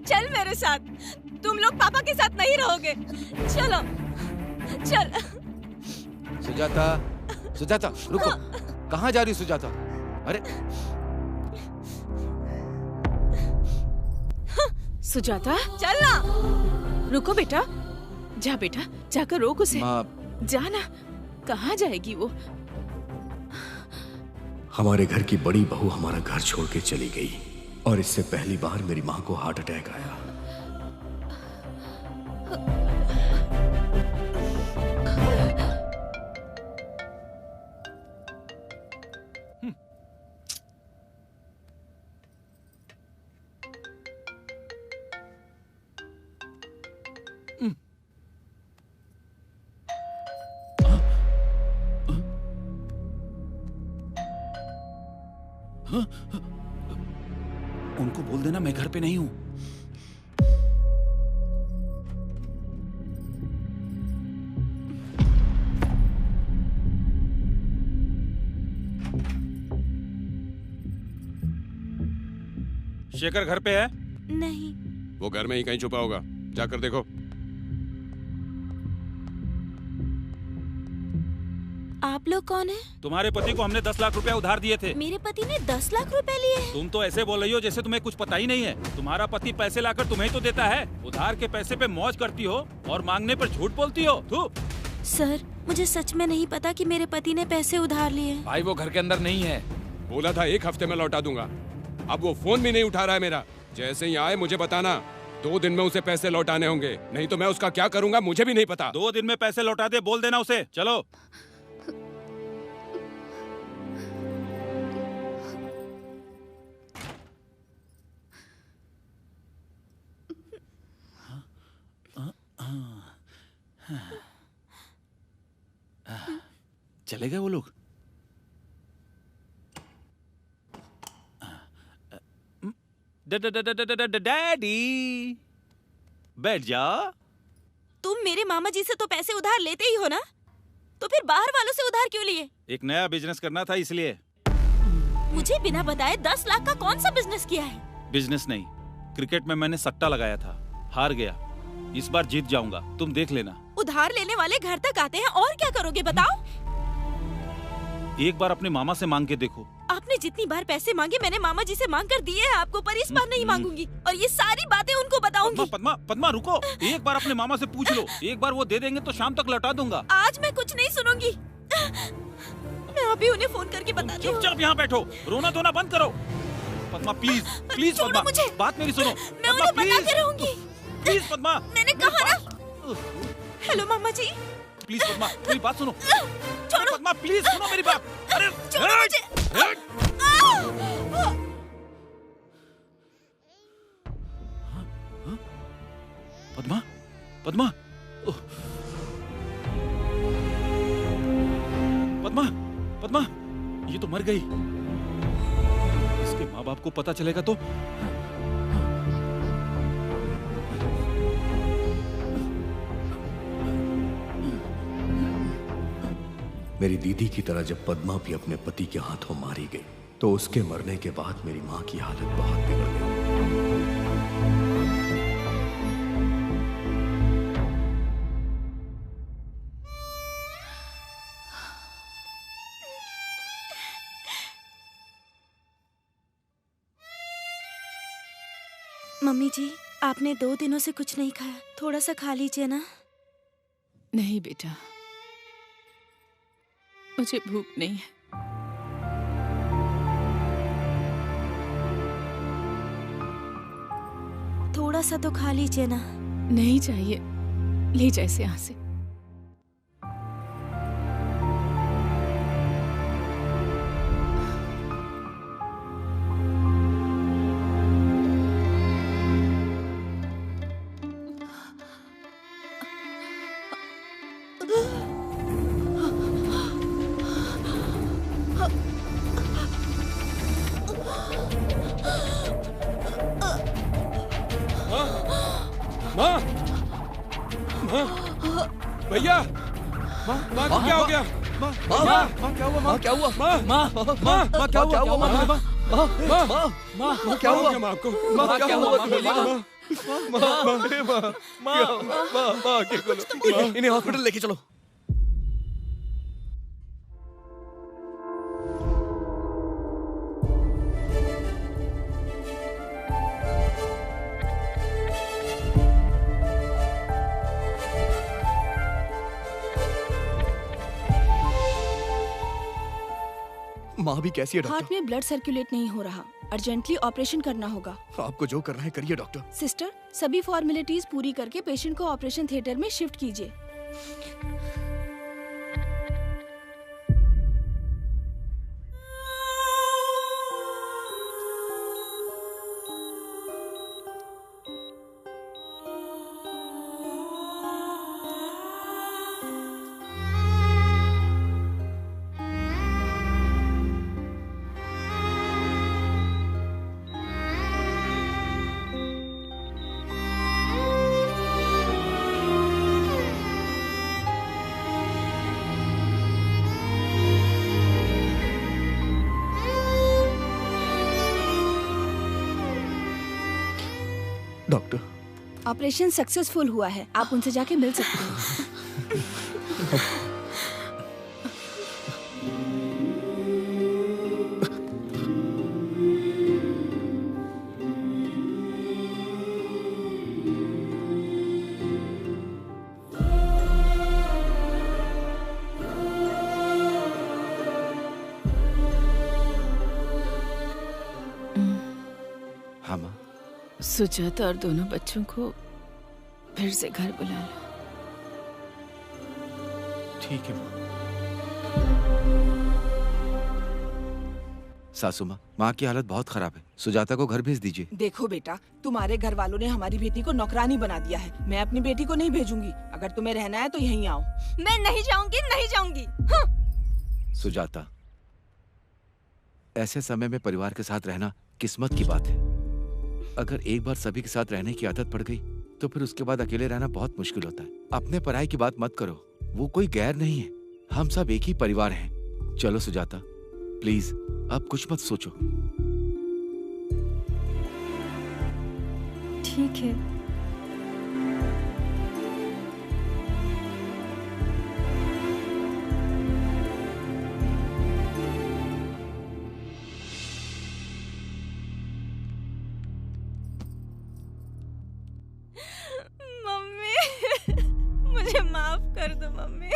चल मेरे साथ, तुम लोग पापा के साथ नहीं रहोगे। चलो चल। सुजाता, सुजाता रुको, कहाँ जा रही सुजाता? अरे सुजाता, चल ना। रुको बेटा, जा बेटा, जाकर रोक उसे। माँ, जाना, कहाँ जाएगी वो? हमारे घर की बड़ी बहू हमारा घर छोड़ के चली गई और इससे पहली बार मेरी माँ को हार्ट अटैक आया। उनको बोल देना मैं घर पे नहीं हूं। शेखर घर पे है? नहीं। वो घर में ही कहीं छुपा होगा, जाकर देखो। आप लोग कौन हैं? तुम्हारे पति को हमने 10 लाख रुपए उधार दिए थे। मेरे पति ने 10 लाख रुपए लिए? तुम तो ऐसे बोल रही हो जैसे तुम्हें कुछ पता ही नहीं है। तुम्हारा पति पैसे लाकर तुम्हें तो देता है, उधार के पैसे पे मौज करती हो और मांगने पर झूठ बोलती हो। तू सर, मुझे सच में नहीं पता कि मेरे पति ने पैसे उधार लिए। भाई वो घर के अंदर नहीं है, बोला था 1 हफ्ते में लौटा दूंगा। अब वो फोन भी नहीं उठा रहा है मेरा। जैसे ही आए मुझे बताना, 2 दिन में उसे पैसे लौटाने होंगे, नहीं तो मैं उसका क्या करूंगा मुझे भी नहीं पता। 2 दिन में पैसे लौटा दे, बोल देना उसे। चलो। चले गए वो लोग? डैडी, बैठ जा। तुम मेरे मामा जी से तो पैसे उधार लेते ही हो ना, तो फिर बाहर वालों से उधार क्यों लिए? एक नया बिजनेस करना था इसलिए। मुझे बिना बताए 10 लाख का कौन सा बिजनेस किया है? बिजनेस नहीं, क्रिकेट में मैंने सट्टा लगाया था, हार गया। इस बार जीत जाऊंगा, तुम देख लेना। उधार लेने वाले घर तक आते हैं, और क्या करोगे बताओ? एक बार अपने मामा से मांग के देखो। आपने जितनी बार पैसे मांगे मैंने मामा जी से मांग कर दिए हैं आपको, पर इस बार नहीं मांगूंगी और ये सारी बातें उनको बताऊंगी। पद्मा, पद्मा रुको, एक बार अपने मामा से पूछ लो। एक बार वो दे देंगे तो शाम तक लौटा दूंगा। आज मैं कुछ नहीं सुनूंगी, मैं अभी उन्हें फोन करके बताती हूँ। चुपचाप यहाँ बैठो, रोना धोना बंद करो। पद्मा प्लीज, प्लीज पद्मा, बात मेरी सुनो। मैं उन्हें बताती रहूंगी। प्लीज पद्मा, मैंने कहा ना। हेलो मामा जी। प्लीज पद्मा, मेरी बात सुनो। छोड़ो पद्मा, प्लीज सुनो मेरी बात। अरे छोड़ो मुझे। पद्मा, पद्मा, पद्मा, पद्मा, ये तो मर गई। इसके माँ बाप को पता चलेगा तो। मेरी दीदी की तरह जब पद्मा भी अपने पति के हाथों मारी गई, तो उसके मरने के बाद मेरी माँ की हालत बहुत बिगड़ गई। मम्मी जी, आपने 2 दिनों से कुछ नहीं खाया, थोड़ा सा खा लीजिए ना। नहीं बेटा, मुझे भूख नहीं है। थोड़ा सा तो खा लीजिए ना। नहीं चाहिए, ले जा इसे यहाँ से। माँ, माँ, भैया, माँ, माँ को क्या हो गया? माँ, माँ, क्या हुआ? माँ, क्या हुआ? माँ, माँ, माँ, माँ, क्या हुआ? माँ, माँ, माँ, माँ, माँ, क्या हुआ? माँ को, माँ, क्या हुआ? माँ, इन्हें हॉस्पिटल लेके चलो। माँ भी कैसी है हार्ट डॉक्टर? में ब्लड सर्कुलेट नहीं हो रहा, अर्जेंटली ऑपरेशन करना होगा। आपको जो करना है करिए डॉक्टर। सिस्टर, सभी फॉर्मेलिटीज पूरी करके पेशेंट को ऑपरेशन थिएटर में शिफ्ट कीजिए। डॉक्टर, ऑपरेशन सक्सेसफुल हुआ है, आप उनसे जाके मिल सकते हैं। हाँ माँ। सुजाता और दोनों बच्चों को फिर से घर बुला लो। ठीक है माँ। सासू माँ, माँ की हालत बहुत खराब है, सुजाता को घर भेज दीजिए। देखो बेटा, तुम्हारे घर वालों ने हमारी बेटी को नौकरानी बना दिया है। मैं अपनी बेटी को नहीं भेजूंगी। अगर तुम्हें रहना है तो यहीं आओ। मैं नहीं जाऊंगी, नहीं जाऊंगी। सुजाता, ऐसे समय में परिवार के साथ रहना किस्मत की बात है। अगर एक बार सभी के साथ रहने की आदत पड़ गई तो फिर उसके बाद अकेले रहना बहुत मुश्किल होता है। अपने पराई की बात मत करो, वो कोई गैर नहीं है, हम सब एक ही परिवार हैं। चलो सुजाता, प्लीज अब कुछ मत सोचो। ठीक है। मुझे माफ कर दो मम्मी।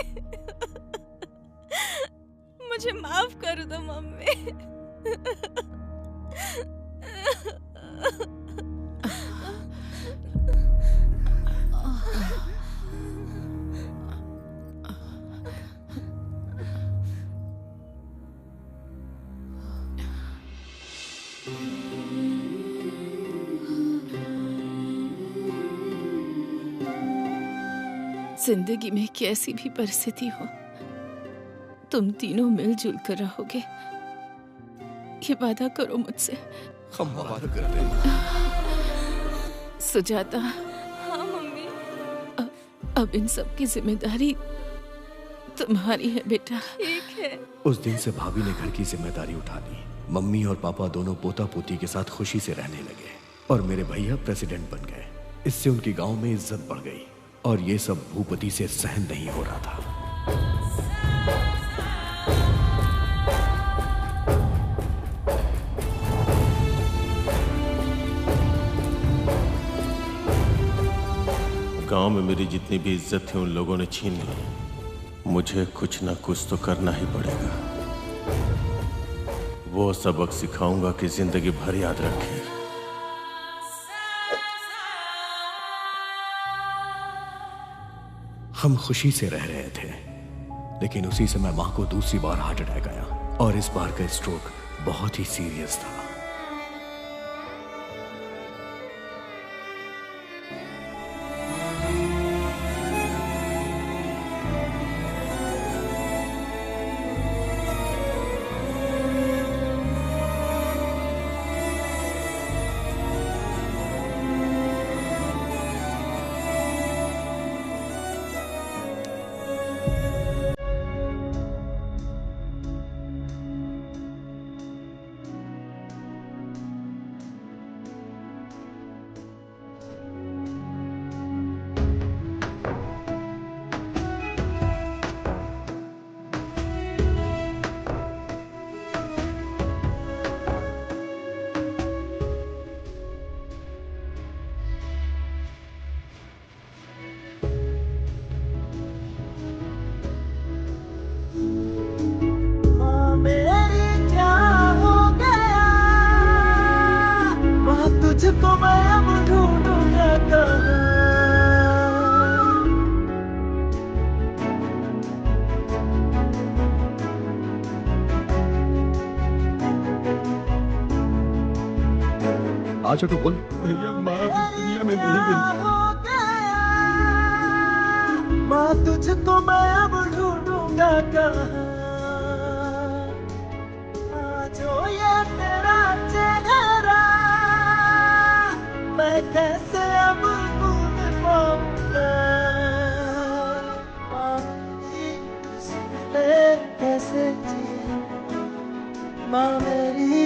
मुझे माफ कर दो मम्मी। जिंदगी में कैसी भी परिस्थिति हो, तुम तीनों मिलजुल कर रहोगे, ये वादा करो मुझसे। हम वादा करते हैं। सुजाता, हाँ मम्मी। अब इन सब की जिम्मेदारी तुम्हारी है बेटा। ठीक है। उस दिन से भाभी ने घर की जिम्मेदारी उठा ली। मम्मी और पापा दोनों पोता पोती के साथ खुशी से रहने लगे और मेरे भैया प्रेसिडेंट बन गए। इससे उनकी गांव में इज्जत बढ़ गई और ये सब भूपति से सहन नहीं हो रहा था। गांव में मेरी जितनी भी इज्जत थी उन लोगों ने छीन ली। मुझे कुछ ना कुछ तो करना ही पड़ेगा। वो सबक सिखाऊंगा कि जिंदगी भर याद रखें। हम खुशी से रह रहे थे, लेकिन उसी समय मां को दूसरी बार हार्ट अटैक आया और इस बार का स्ट्रोक बहुत ही सीरियस था। हाँ छोटू बोल। भैया माँ दुनिया में नहीं मिली। माँ तुझको मैं अब ढूंढूंगा कहाँ, जो ये तेरा चेहरा मैं कैसे अब भूल पाऊंगा। कैसे माँ मेरी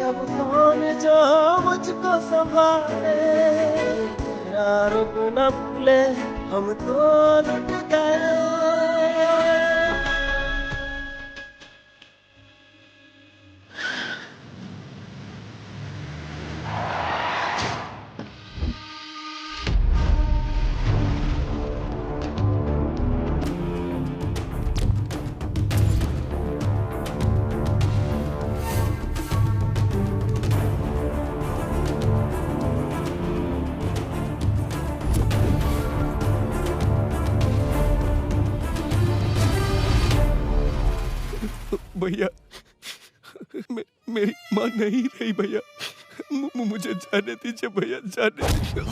अब कौन जो मुझको संभाले, तेरा रुक न भूले हम तो लुट गए। भैया मेरी माँ नहीं रही भैया, मुझे जाने दीजिए भैया, जाने दीजिए।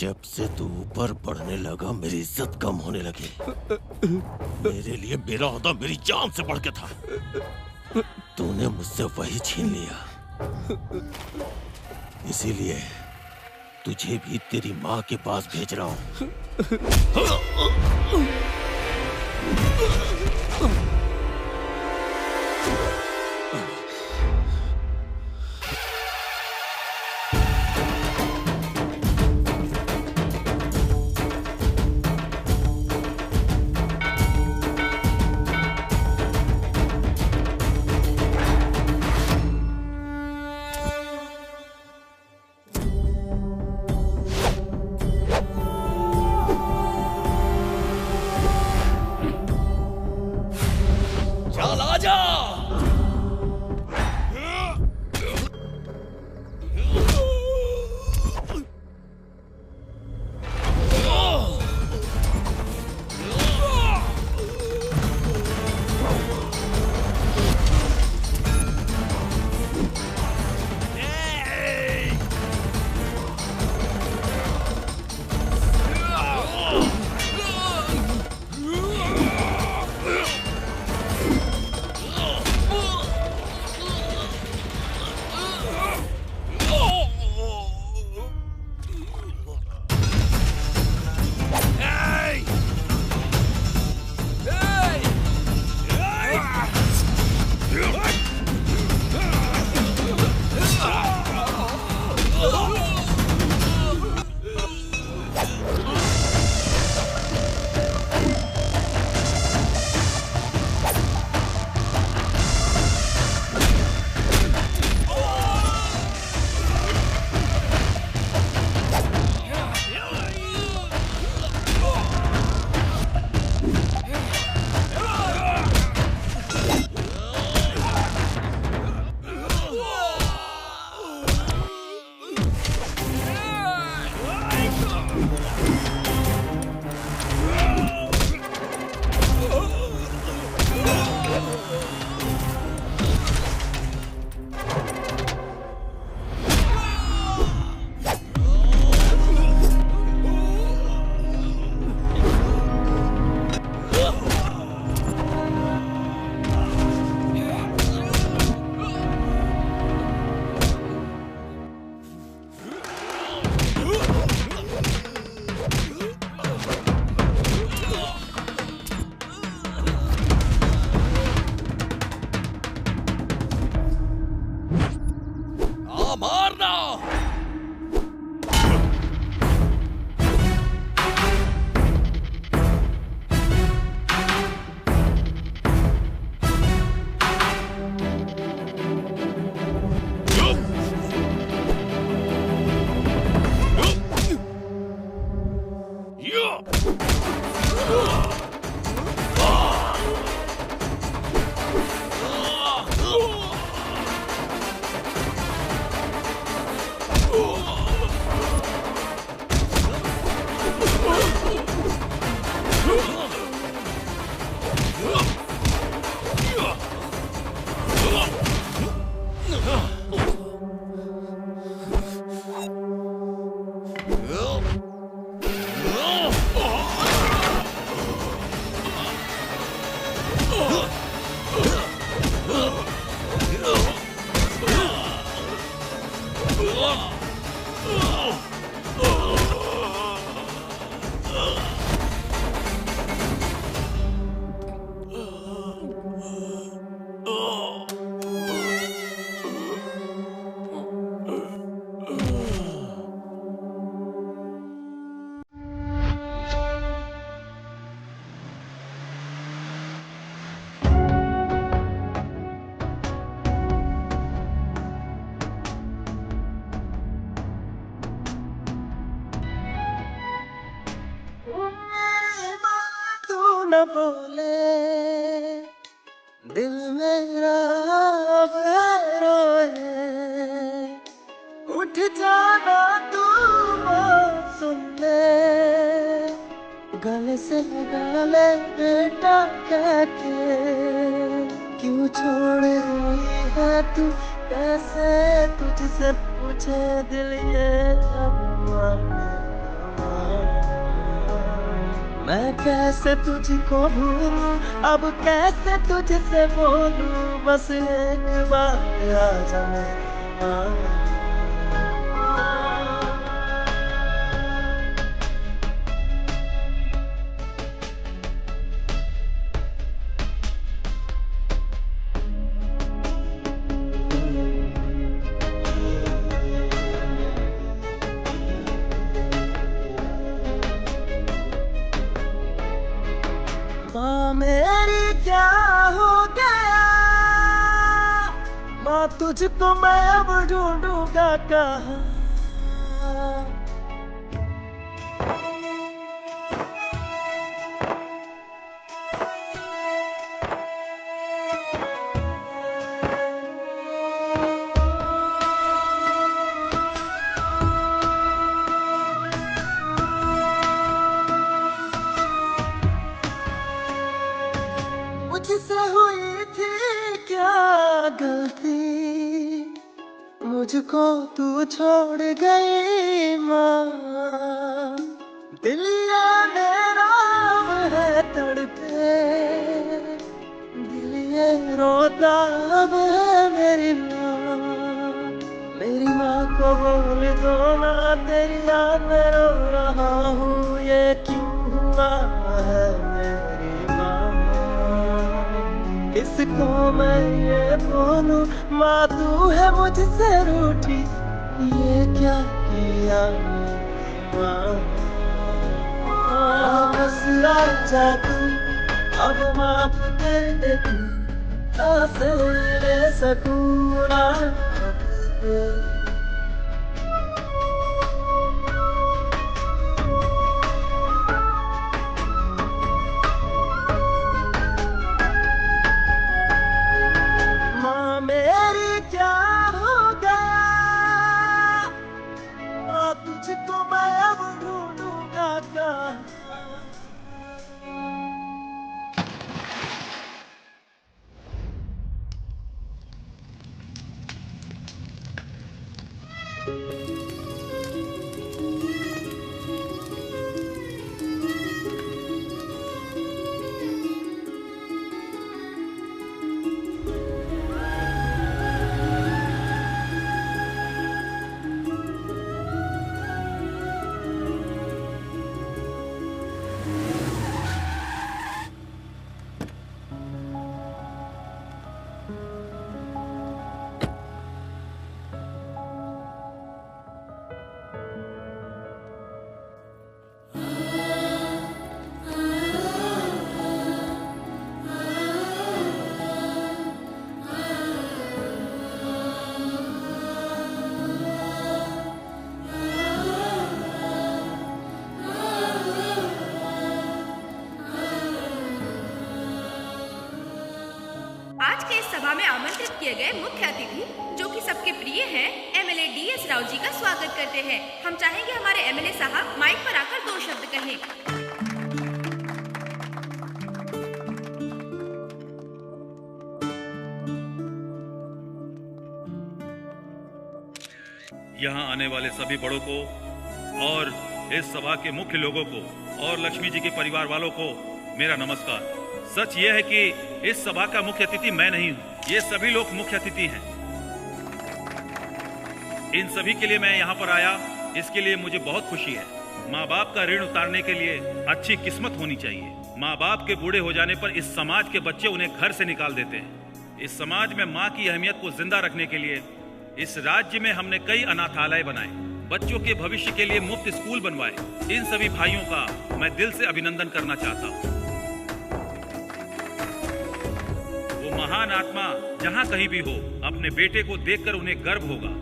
जब से तू ऊपर बढ़ने लगा मेरी इज्जत कम होने लगी। मेरे लिए मेरा ओहदा मेरी जान से बढ़ के था, तूने मुझसे वही छीन लिया। इसीलिए तुझे भी तेरी माँ के पास भेज रहा हूँ। न बोले, दिल मेरा अब रोए। उठ जाना तू बात सुन ले, गले से लगा ले बेटा कह के। क्यों छोड़ रही है तू, कैसे तुझसे पूछे दिल ये मैं कैसे तुझको भूलूं, अब कैसे तुझसे बोलूं। बस एक बार आ जा मेरी क्या हो गया, माँ तुझको मैं अब ढूंढूंगा कहाँ। मुझसे हुई थी क्या गलती, मुझको तू छोड़ गई माँ। दिल ये मेरा है तड़पे, दिल ये रोता अब है मेरी माँ। मेरी माँ को बोल दो ना, तेरी याद में रो रहा हूँ। ये क्यों हुआ है मेरी माँ, इसको मैं ये बोलूं माँ तू है मुझसे रूठी। ये क्या किया माँ, बस आजा तू अब माफ कर दे, सांस ले सकूं ना। मेरी क्या हो गया, तुझको मैं अब ढूंढूंगा कहाँ। आज के इस सभा में आमंत्रित किए गए मुख्य अतिथि जो कि सबके प्रिय हैं, एमएलए डीएस राव जी का स्वागत करते हैं। हम चाहेंगे हमारे एमएलए साहब माइक पर आकर 2 शब्द कहें। यहाँ आने वाले सभी बड़ों को और इस सभा के मुख्य लोगों को और लक्ष्मी जी के परिवार वालों को मेरा नमस्कार। सच ये है कि इस सभा का मुख्य अतिथि मैं नहीं हूँ, ये सभी लोग मुख्य अतिथि हैं। इन सभी के लिए मैं यहाँ पर आया, इसके लिए मुझे बहुत खुशी है। माँ बाप का ऋण उतारने के लिए अच्छी किस्मत होनी चाहिए। माँ बाप के बूढ़े हो जाने पर इस समाज के बच्चे उन्हें घर से निकाल देते हैं। इस समाज में माँ की अहमियत को जिंदा रखने के लिए इस राज्य में हमने कई अनाथालय बनाए, बच्चों के भविष्य के लिए मुफ्त स्कूल बनवाए। इन सभी भाइयों का मैं दिल से अभिनंदन करना चाहता हूँ। वो महान आत्मा जहाँ कहीं भी हो, अपने बेटे को देखकर उन्हें गर्व होगा।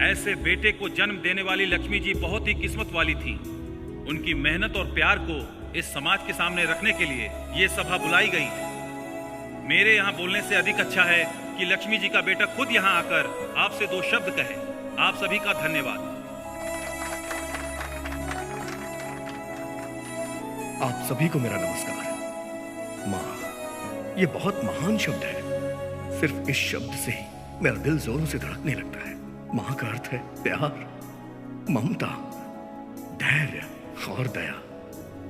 ऐसे बेटे को जन्म देने वाली लक्ष्मी जी बहुत ही किस्मत वाली थी। उनकी मेहनत और प्यार को इस समाज के सामने रखने के लिए ये सभा बुलाई गई है। मेरे यहाँ बोलने से अधिक अच्छा है कि लक्ष्मी जी का बेटा खुद यहाँ आकर आपसे 2 शब्द कहे। आप सभी का धन्यवाद। आप सभी को मेरा नमस्कार। माँ, ये बहुत महान शब्द है। सिर्फ इस शब्द से ही मेरा दिल जोरों से धड़कने लगता है। माँ का अर्थ है प्यार, ममता, धैर्य और दया।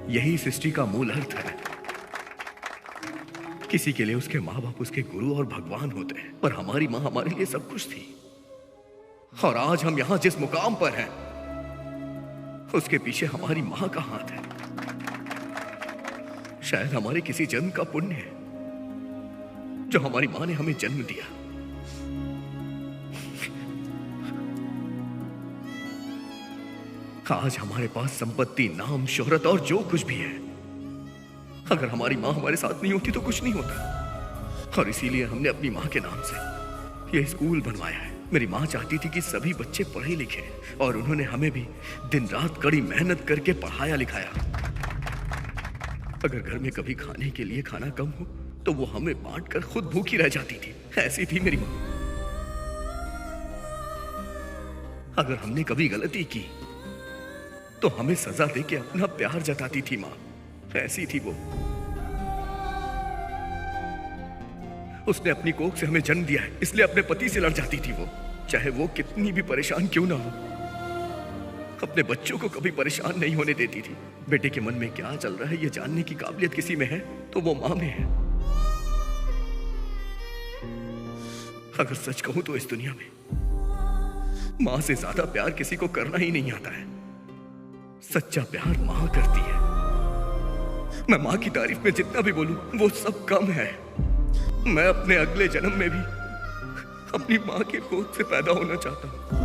यही सृष्टि का मूल अर्थ है। किसी के लिए उसके माँ बाप उसके गुरु और भगवान होते हैं, पर हमारी माँ हमारे लिए सब कुछ थी। और आज हम यहाँ जिस मुकाम पर हैं, उसके पीछे हमारी माँ का हाथ है। शायद हमारे किसी जन्म का पुण्य है जो हमारी माँ ने हमें जन्म दिया। आज हमारे पास संपत्ति, नाम, शोहरत और जो कुछ भी है, अगर हमारी माँ हमारे साथ नहीं होती तो कुछ नहीं होता। और इसीलिए हमने अपनी माँ के नाम से यह स्कूल बनवाया है। मेरी माँ चाहती थी कि सभी बच्चे पढ़े लिखे, और उन्होंने हमें भी दिन रात कड़ी मेहनत करके पढ़ाया लिखाया। अगर घर में कभी खाने के लिए खाना कम हो तो वो हमें बांट कर खुद भूखी रह जाती थी। ऐसी थी मेरी माँ। अगर हमने कभी गलती की तो हमें सजा देके अपना प्यार जताती थी माँ। ऐसी थी वो। उसने अपनी कोख से हमें जन्म दिया है, इसलिए अपने पति से लड़ जाती थी वो, चाहे वो कितनी भी परेशान क्यों ना हो। अपने बच्चों को कभी परेशान नहीं होने देती थी। बेटे के मन में क्या चल रहा है ये जानने की काबिलियत किसी में है तो वो माँ में है। अगर सच कहूं तो इस दुनिया में माँ से ज्यादा प्यार किसी को करना ही नहीं आता है। सच्चा प्यार माँ करती है। मैं माँ की तारीफ में जितना भी बोलूं वो सब कम है। मैं अपने अगले जन्म में भी अपनी माँ के गोद से पैदा होना चाहता हूं।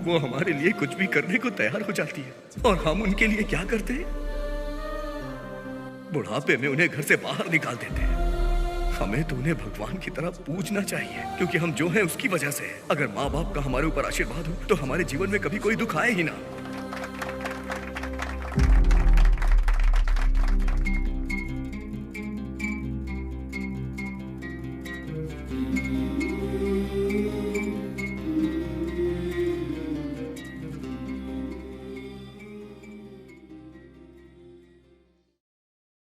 वो हमारे लिए कुछ भी करने को तैयार हो जाती है, और हम उनके लिए क्या करते हैं? बुढ़ापे में उन्हें घर से बाहर निकाल देते हैं। हमें तो उन्हें भगवान की तरह पूजना चाहिए, क्योंकि हम जो हैं उसकी वजह से है। अगर माँ बाप का हमारे ऊपर आशीर्वाद हो तो हमारे जीवन में कभी कोई दुख आए ही ना।